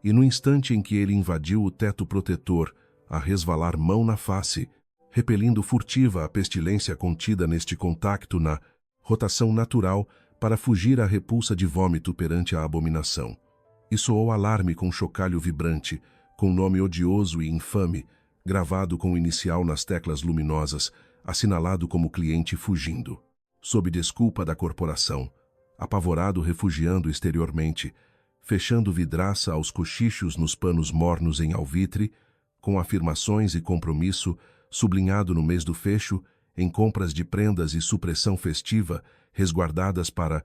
e no instante em que ele invadiu o teto protetor, a resvalar mão na face, repelindo furtiva a pestilência contida neste contacto na rotação natural para fugir à repulsa de vômito perante a abominação. e soou alarme com chocalho vibrante, com nome odioso e infame, gravado com o inicial nas teclas luminosas, assinalado como cliente fugindo. Sob desculpa da corporação, apavorado refugiando exteriormente, fechando vidraça aos cochichos nos panos mornos em alvitre, com afirmações e compromisso, sublinhado no mês do fecho, em compras de prendas e supressão festiva, resguardadas para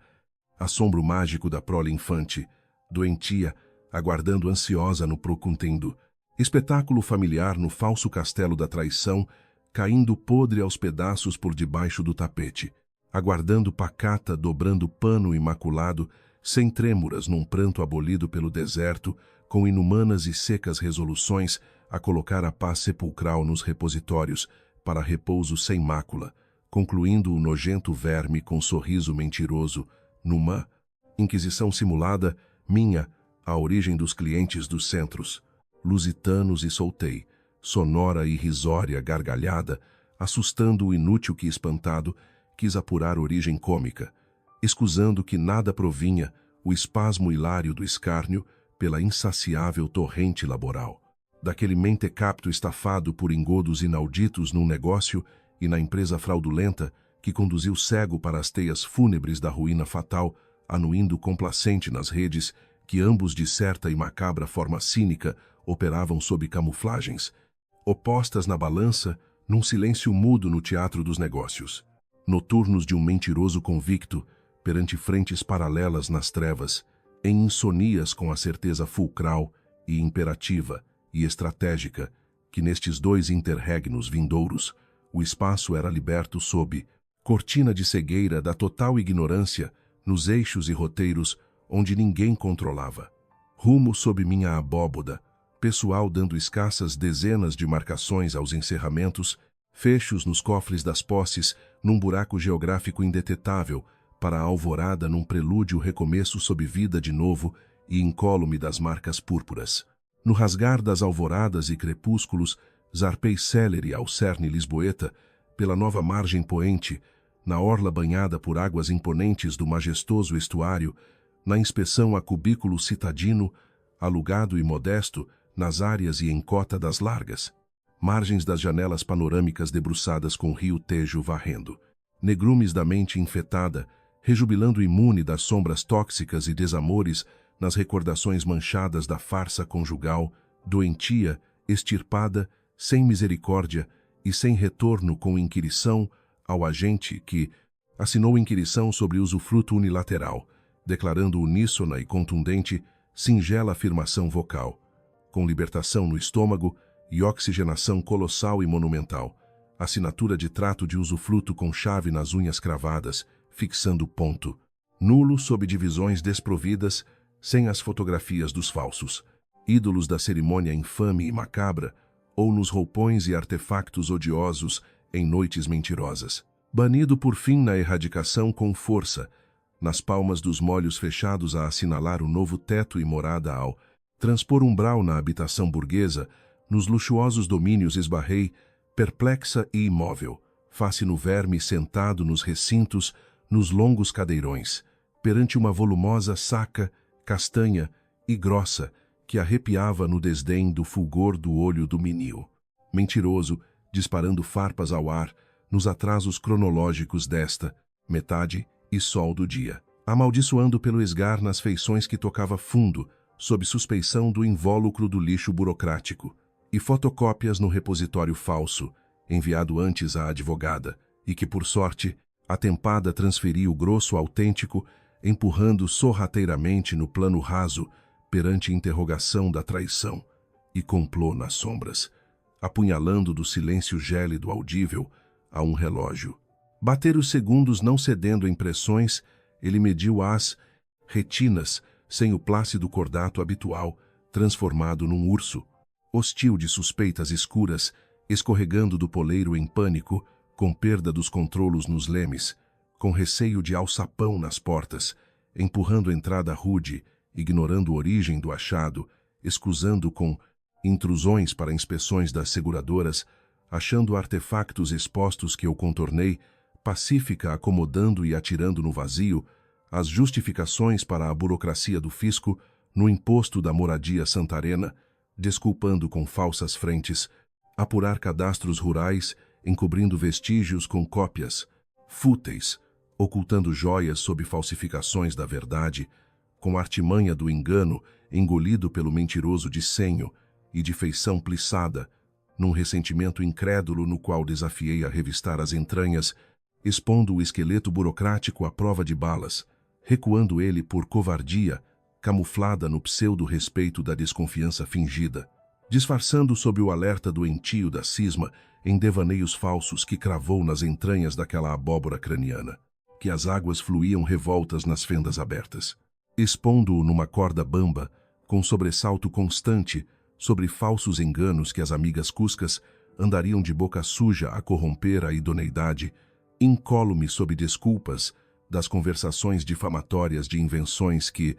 assombro mágico da prole infante, doentia, aguardando ansiosa no procuntendo, espetáculo familiar no falso castelo da traição, caindo podre aos pedaços por debaixo do tapete, aguardando pacata dobrando pano imaculado, sem trêmuras num pranto abolido pelo deserto, com inumanas e secas resoluções a colocar a paz sepulcral nos repositórios, para repouso sem mácula, concluindo o nojento verme com sorriso mentiroso, numa inquisição simulada, minha, a origem dos clientes dos centros, lusitanos, e soltei, sonora e risória gargalhada, assustando o inútil que espantado, quis apurar origem cômica, escusando que nada provinha o espasmo hilário do escárnio pela insaciável torrente laboral, daquele mentecapto estafado por engodos inauditos num negócio e na empresa fraudulenta que conduziu cego para as teias fúnebres da ruína fatal, anuindo complacente nas redes que ambos de certa e macabra forma cínica operavam sob camuflagens, opostas na balança, num silêncio mudo no teatro dos negócios, noturnos de um mentiroso convicto, perante frentes paralelas nas trevas, em insonias com a certeza fulcral e imperativa e estratégica que nestes dois interregnos vindouros o espaço era liberto sob cortina de cegueira da total ignorância nos eixos e roteiros onde ninguém controlava. Rumo sob minha abóboda, pessoal dando escassas dezenas de marcações aos encerramentos, fechos nos cofres das posses num buraco geográfico indetetável, para a alvorada num prelúdio recomeço sob vida de novo e incólume das marcas púrpuras. No rasgar das alvoradas e crepúsculos, zarpei célere ao cerne lisboeta, pela nova margem poente, na orla banhada por águas imponentes do majestoso estuário, na inspeção a cubículo citadino, alugado e modesto, nas áreas e em cota das largas, margens das janelas panorâmicas debruçadas com o rio Tejo varrendo, negrumes da mente infetada, rejubilando imune das sombras tóxicas e desamores nas recordações manchadas da farsa conjugal, doentia, extirpada, sem misericórdia e sem retorno com inquirição ao agente que assinou inquirição sobre usufruto unilateral, declarando uníssona e contundente, singela afirmação vocal, com libertação no estômago e oxigenação colossal e monumental, assinatura de trato de usufruto com chave nas unhas cravadas, fixando ponto, nulo sob divisões desprovidas, sem as fotografias dos falsos, ídolos da cerimônia infame e macabra, ou nos roupões e artefactos odiosos em noites mentirosas. Banido por fim na erradicação com força, nas palmas dos molhos fechados a assinalar o novo teto e morada ao transpor umbral na habitação burguesa, nos luxuosos domínios esbarrei, perplexa e imóvel, face no verme sentado nos recintos, nos longos cadeirões, perante uma volumosa saca, castanha e grossa, que arrepiava no desdém do fulgor do olho do menino. Mentiroso, disparando farpas ao ar, nos atrasos cronológicos desta, metade e sol do dia, amaldiçoando pelo esgar nas feições que tocava fundo, sob suspeição do invólucro do lixo burocrático, e fotocópias no repositório falso, enviado antes à advogada, e que, por sorte, atempada transferia o grosso autêntico, empurrando sorrateiramente no plano raso, perante interrogação da traição, e complô nas sombras, apunhalando do silêncio gélido audível a um relógio. Bater os segundos não cedendo a impressões, ele mediu as retinas, sem o plácido cordato habitual, transformado num urso, hostil de suspeitas escuras, escorregando do poleiro em pânico, com perda dos controlos nos lemes, com receio de alçapão nas portas, empurrando entrada rude, ignorando a origem do achado, escusando com intrusões para inspeções das seguradoras, achando artefactos expostos que eu contornei, pacífica acomodando e atirando no vazio, as justificações para a burocracia do fisco, no imposto da moradia santarena, desculpando com falsas frentes, apurar cadastros rurais, encobrindo vestígios com cópias, fúteis, ocultando joias sob falsificações da verdade, com artimanha do engano, engolido pelo mentiroso dissenho e de feição plissada, num ressentimento incrédulo no qual desafiei a revistar as entranhas, expondo o esqueleto burocrático à prova de balas, recuando ele por covardia, camuflada no pseudo-respeito da desconfiança fingida, disfarçando sob o alerta doentio da cisma em devaneios falsos que cravou nas entranhas daquela abóbora craniana, que as águas fluíam revoltas nas fendas abertas, expondo-o numa corda bamba, com sobressalto constante, sobre falsos enganos que as amigas cuscas andariam de boca suja a corromper a idoneidade, incólume sob desculpas das conversações difamatórias de invenções que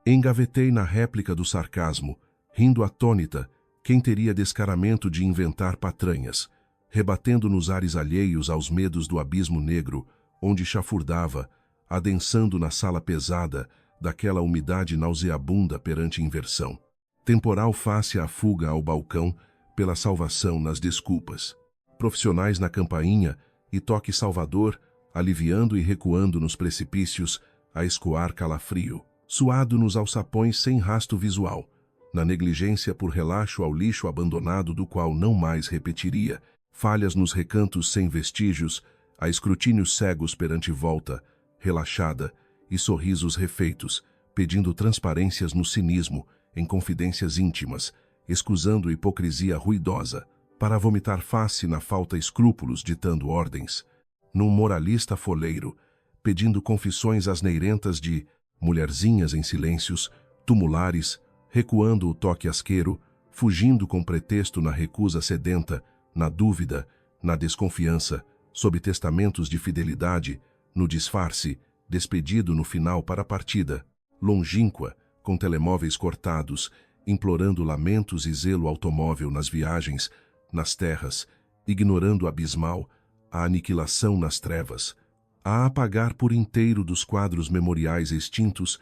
engavetei na réplica do sarcasmo, rindo atônita quem teria descaramento de inventar patranhas, rebatendo nos ares alheios aos medos do abismo negro, onde chafurdava, adensando na sala pesada daquela umidade nauseabunda perante inversão. Temporal face à fuga ao balcão, pela salvação nas desculpas. Profissionais na campainha e toque salvador, aliviando e recuando nos precipícios, a escoar calafrio. Suado nos alçapões sem rasto visual, na negligência por relaxo ao lixo abandonado do qual não mais repetiria, falhas nos recantos sem vestígios, a escrutínios cegos perante volta, relaxada, e sorrisos refeitos, pedindo transparências no cinismo, em confidências íntimas, escusando hipocrisia ruidosa, para vomitar face na falta escrúpulos ditando ordens, num moralista foleiro, pedindo confissões asneirentas de mulherzinhas em silêncios, tumulares, recuando o toque asqueiro, fugindo com pretexto na recusa sedenta, na dúvida, na desconfiança, sob testamentos de fidelidade, no disfarce, despedido no final para a partida, longínqua, com telemóveis cortados, implorando lamentos e zelo automóvel nas viagens, nas terras, ignorando abismal, a aniquilação nas trevas, a apagar por inteiro dos quadros memoriais extintos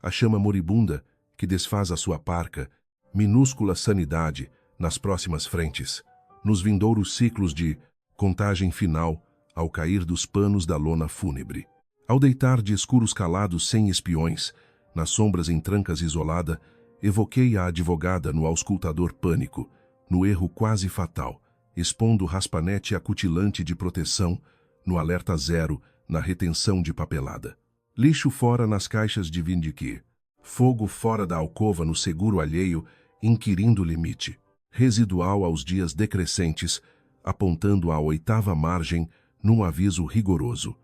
a chama moribunda que desfaz a sua parca, minúscula sanidade nas próximas frentes, nos vindouros ciclos de contagem final ao cair dos panos da lona fúnebre. Ao deitar de escuros calados sem espiões, nas sombras em trancas isolada, evoquei a advogada no auscultador pânico, no erro quase fatal, expondo o raspanete acutilante de proteção, no alerta zero, na retenção de papelada. Lixo fora nas caixas de vindique, fogo fora da alcova no seguro alheio, inquirindo o limite, residual aos dias decrescentes, apontando à oitava margem, num aviso rigoroso,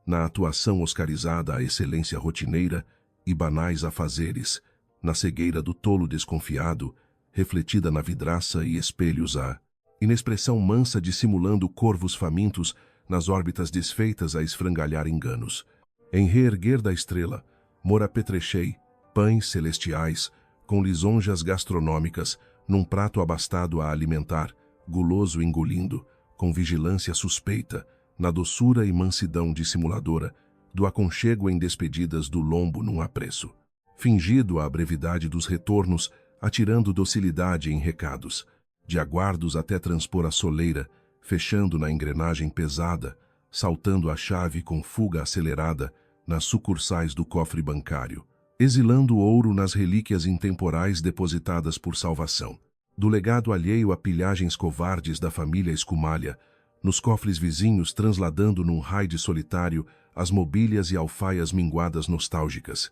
na atuação oscarizada à excelência rotineira e banais afazeres, na cegueira do tolo desconfiado, refletida na vidraça e espelhos a inexpressão mansa dissimulando corvos famintos nas órbitas desfeitas a esfrangalhar enganos. Em reerguer da estrela, morapetrechei, pães celestiais, com lisonjas gastronômicas, num prato abastado a alimentar, guloso engolindo, com vigilância suspeita, na doçura e mansidão dissimuladora, do aconchego em despedidas do lombo num apreço. Fingido a brevidade dos retornos, atirando docilidade em recados, de aguardos até transpor a soleira, fechando na engrenagem pesada, saltando a chave com fuga acelerada nas sucursais do cofre bancário, exilando ouro nas relíquias intemporais depositadas por salvação, do legado alheio a pilhagens covardes da família escumalha, nos cofres vizinhos transladando num raid solitário as mobílias e alfaias minguadas nostálgicas,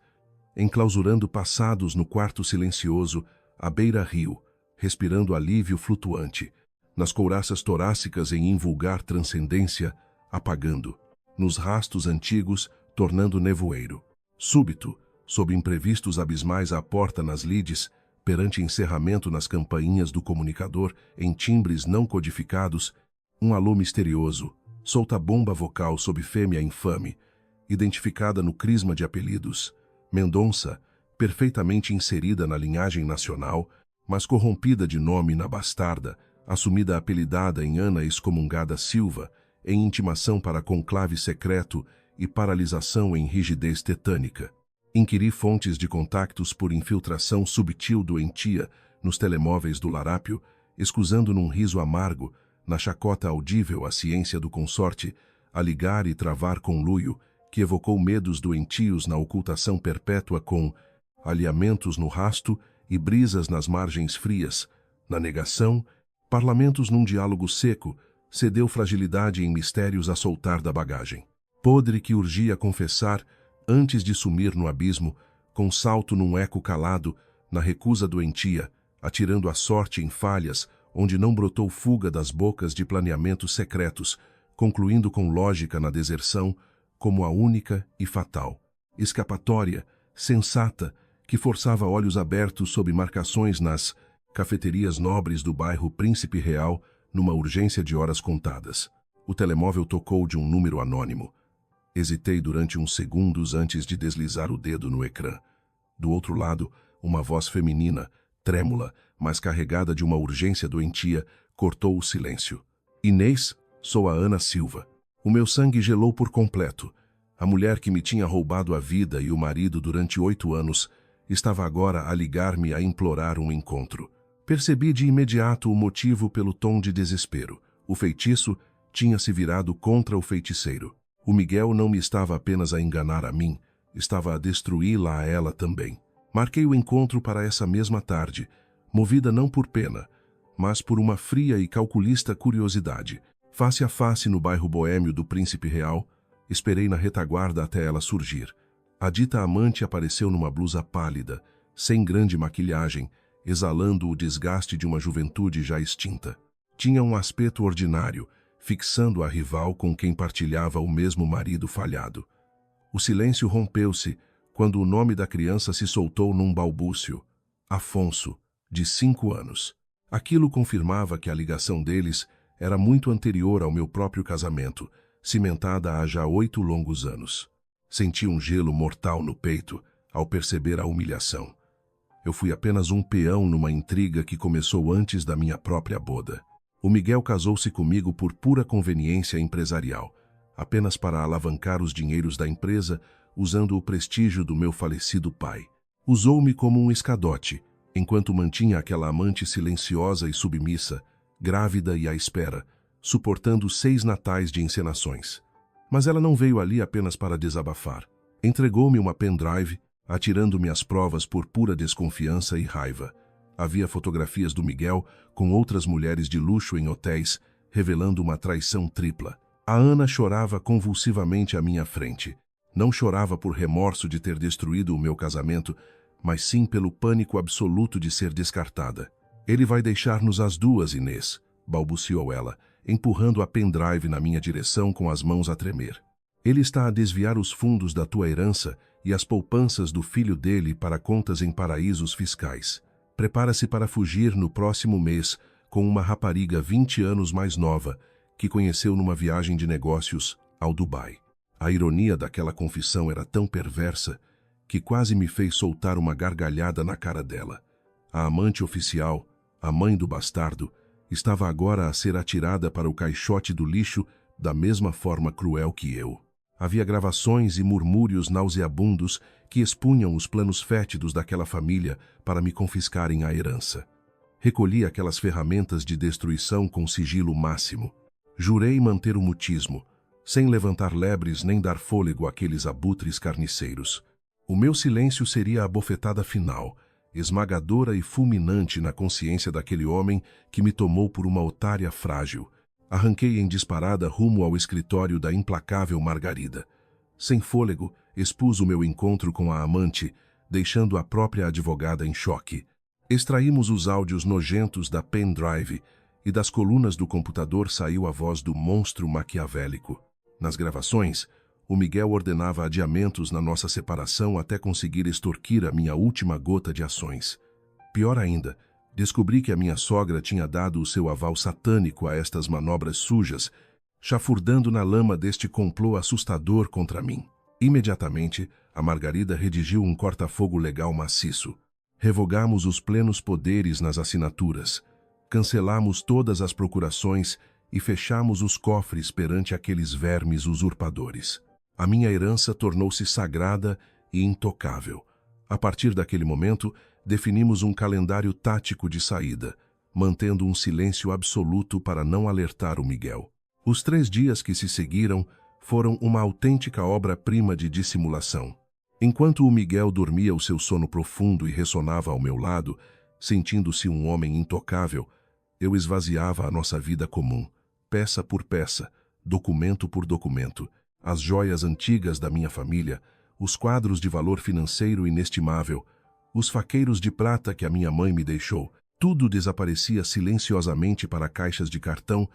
enclausurando passados no quarto silencioso, à beira-rio, respirando alívio flutuante, nas couraças torácicas em invulgar transcendência, apagando, nos rastos antigos, tornando nevoeiro. Súbito, sob imprevistos abismais à porta nas lides, perante encerramento nas campainhas do comunicador em timbres não codificados, um alô misterioso, solta bomba vocal sob fêmea infame, identificada no crisma de apelidos, Mendonça, perfeitamente inserida na linhagem nacional, mas corrompida de nome na bastarda, assumida apelidada em Ana excomungada Silva, em intimação para conclave secreto e paralisação em rigidez tetânica. Inquiri fontes de contactos por infiltração subtil doentia nos telemóveis do larápio, escusando num riso amargo, na chacota audível à ciência do consorte, a ligar e travar conluio, que evocou medos doentios na ocultação perpétua com alinhamentos no rasto e brisas nas margens frias. Na negação, parlamentos num diálogo seco, cedeu fragilidade em mistérios a soltar da bagagem. Podre que urgia confessar, antes de sumir no abismo, com salto num eco calado, na recusa doentia, atirando a sorte em falhas, onde não brotou fuga das bocas de planeamentos secretos, concluindo com lógica na deserção, como a única e fatal escapatória, sensata, que forçava olhos abertos sob marcações nas cafeterias nobres do bairro Príncipe Real, numa urgência de horas contadas. O telemóvel tocou de um número anônimo. Hesitei durante uns segundos antes de deslizar o dedo no ecrã. Do outro lado, uma voz feminina, trêmula, mas carregada de uma urgência doentia, cortou o silêncio. Inês, sou a Ana Silva. O meu sangue gelou por completo. A mulher que me tinha roubado a vida e o marido durante 8 anos estava agora a ligar-me a implorar um encontro. Percebi de imediato o motivo pelo tom de desespero. O feitiço tinha se virado contra o feiticeiro. O Miguel não me estava apenas a enganar a mim, estava a destruí-la a ela também. Marquei o encontro para essa mesma tarde, movida não por pena, mas por uma fria e calculista curiosidade. Face a face no bairro boêmio do Príncipe Real, esperei na retaguarda até ela surgir. A dita amante apareceu numa blusa pálida, sem grande maquilhagem, exalando o desgaste de uma juventude já extinta. Tinha um aspecto ordinário, fixando a rival com quem partilhava o mesmo marido falhado. O silêncio rompeu-se quando o nome da criança se soltou num balbúcio. Afonso, de 5 anos. Aquilo confirmava que a ligação deles era muito anterior ao meu próprio casamento, cimentada há já 8 longos anos. Senti um gelo mortal no peito ao perceber a humilhação. Eu fui apenas um peão numa intriga que começou antes da minha própria boda. O Miguel casou-se comigo por pura conveniência empresarial, apenas para alavancar os dinheiros da empresa, usando o prestígio do meu falecido pai. Usou-me como um escadote, enquanto mantinha aquela amante silenciosa e submissa, grávida e à espera, suportando 6 natais de encenações. Mas ela não veio ali apenas para desabafar. Entregou-me uma pendrive, atirando-me as provas por pura desconfiança e raiva. Havia fotografias do Miguel com outras mulheres de luxo em hotéis, revelando uma traição tripla. A Ana chorava convulsivamente à minha frente. Não chorava por remorso de ter destruído o meu casamento, mas sim pelo pânico absoluto de ser descartada. Ele vai deixar-nos as duas, Inês, balbuciou ela, empurrando a pendrive na minha direção com as mãos a tremer. Ele está a desviar os fundos da tua herança e as poupanças do filho dele para contas em paraísos fiscais. Prepara-se para fugir no próximo mês com uma rapariga 20 anos mais nova que conheceu numa viagem de negócios ao Dubai. A ironia daquela confissão era tão perversa que quase me fez soltar uma gargalhada na cara dela. A amante oficial, a mãe do bastardo, estava agora a ser atirada para o caixote do lixo da mesma forma cruel que eu. Havia gravações e murmúrios nauseabundos que expunham os planos fétidos daquela família para me confiscarem a herança. Recolhi aquelas ferramentas de destruição com sigilo máximo. Jurei manter o mutismo, sem levantar lebres nem dar fôlego àqueles abutres carniceiros. O meu silêncio seria a bofetada final, esmagadora e fulminante na consciência daquele homem que me tomou por uma otária frágil. Arranquei em disparada rumo ao escritório da implacável Margarida. Sem fôlego, expus o meu encontro com a amante, deixando a própria advogada em choque. Extraímos os áudios nojentos da pendrive e das colunas do computador saiu a voz do monstro maquiavélico. Nas gravações, o Miguel ordenava adiamentos na nossa separação até conseguir extorquir a minha última gota de ações. Pior ainda, descobri que a minha sogra tinha dado o seu aval satânico a estas manobras sujas, chafurdando na lama deste complô assustador contra mim. Imediatamente, a Margarida redigiu um corta-fogo legal maciço. Revogamos os plenos poderes nas assinaturas, cancelamos todas as procurações e fechamos os cofres perante aqueles vermes usurpadores. A minha herança tornou-se sagrada e intocável. A partir daquele momento, definimos um calendário tático de saída, mantendo um silêncio absoluto para não alertar o Miguel. Os 3 dias que se seguiram foram uma autêntica obra-prima de dissimulação. Enquanto o Miguel dormia o seu sono profundo e ressonava ao meu lado, sentindo-se um homem intocável, eu esvaziava a nossa vida comum, peça por peça, documento por documento, as joias antigas da minha família, os quadros de valor financeiro inestimável, os faqueiros de prata que a minha mãe me deixou. Tudo desaparecia silenciosamente para caixas de cartão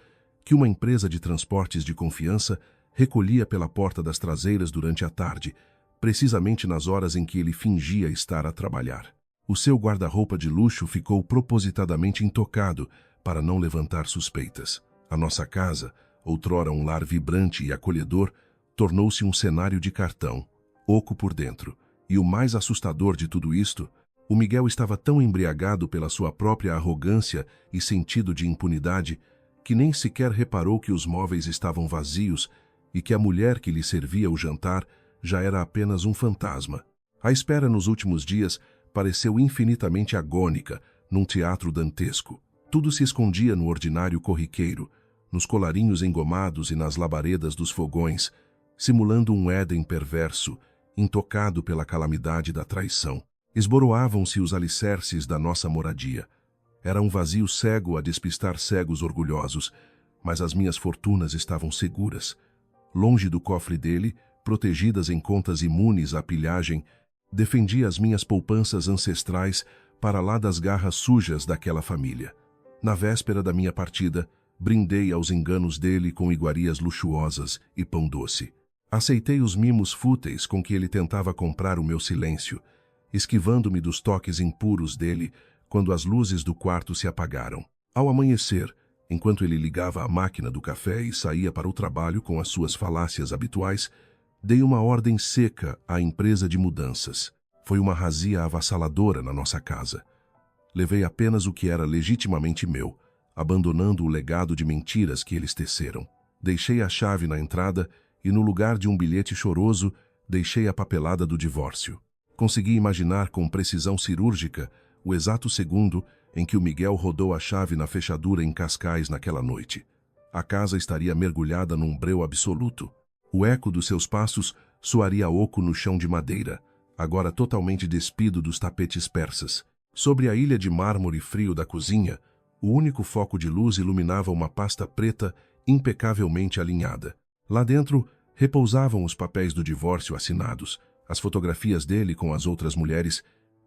que uma empresa de transportes de confiança recolhia pela porta das traseiras durante a tarde, precisamente nas horas em que ele fingia estar a trabalhar. O seu guarda-roupa de luxo ficou propositadamente intocado para não levantar suspeitas. A nossa casa, outrora um lar vibrante e acolhedor, tornou-se um cenário de cartão, oco por dentro. E o mais assustador de tudo isto, o Miguel estava tão embriagado pela sua própria arrogância e sentido de impunidade que nem sequer reparou que os móveis estavam vazios e que a mulher que lhe servia o jantar já era apenas um fantasma. A espera nos últimos dias pareceu infinitamente agônica num teatro dantesco. Tudo se escondia no ordinário corriqueiro, nos colarinhos engomados e nas labaredas dos fogões, simulando um Éden perverso, intocado pela calamidade da traição. Esboroavam-se os alicerces da nossa moradia. Era um vazio cego a despistar cegos orgulhosos, mas as minhas fortunas estavam seguras. Longe do cofre dele, protegidas em contas imunes à pilhagem, defendia as minhas poupanças ancestrais para lá das garras sujas daquela família. Na véspera da minha partida, brindei aos enganos dele com iguarias luxuosas e pão doce. Aceitei os mimos fúteis com que ele tentava comprar o meu silêncio, esquivando-me dos toques impuros dele quando as luzes do quarto se apagaram. Ao amanhecer, enquanto ele ligava a máquina do café e saía para o trabalho com as suas falácias habituais, dei uma ordem seca à empresa de mudanças. Foi uma razia avassaladora na nossa casa. Levei apenas o que era legitimamente meu, abandonando o legado de mentiras que eles teceram. Deixei a chave na entrada e, no lugar de um bilhete choroso, deixei a papelada do divórcio. Consegui imaginar com precisão cirúrgica o exato segundo em que o Miguel rodou a chave na fechadura em Cascais naquela noite. A casa estaria mergulhada num breu absoluto. O eco dos seus passos soaria oco no chão de madeira, agora totalmente despido dos tapetes persas. Sobre a ilha de mármore frio da cozinha, o único foco de luz iluminava uma pasta preta impecavelmente alinhada. Lá dentro, repousavam os papéis do divórcio assinados, as fotografias dele com as outras mulheres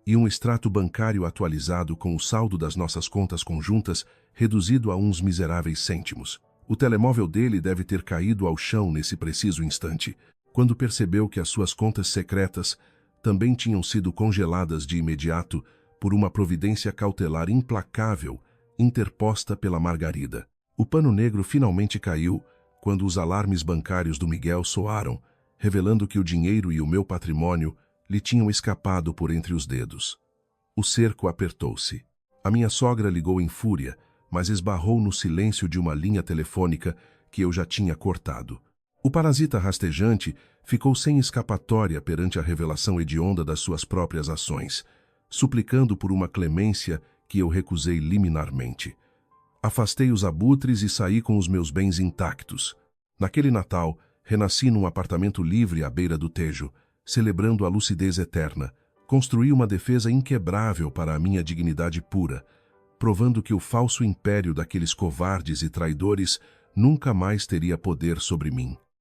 e um extrato bancário atualizado com o saldo das nossas contas conjuntas reduzido a uns miseráveis cêntimos. O telemóvel dele deve ter caído ao chão nesse preciso instante, quando percebeu que as suas contas secretas também tinham sido congeladas de imediato por uma providência cautelar implacável interposta pela Margarida. O pano negro finalmente caiu quando os alarmes bancários do Miguel soaram, revelando que o dinheiro e o meu patrimônio lhe tinham escapado por entre os dedos. O cerco apertou-se. A minha sogra ligou em fúria, mas esbarrou no silêncio de uma linha telefônica que eu já tinha cortado. O parasita rastejante ficou sem escapatória perante a revelação hedionda das suas próprias ações, suplicando por uma clemência que eu recusei liminarmente. Afastei os abutres e saí com os meus bens intactos. Naquele Natal, renasci num apartamento livre à beira do Tejo, celebrando a lucidez eterna. Construí uma defesa inquebrável para a minha dignidade pura, provando que o falso império daqueles covardes e traidores nunca mais teria poder sobre mim.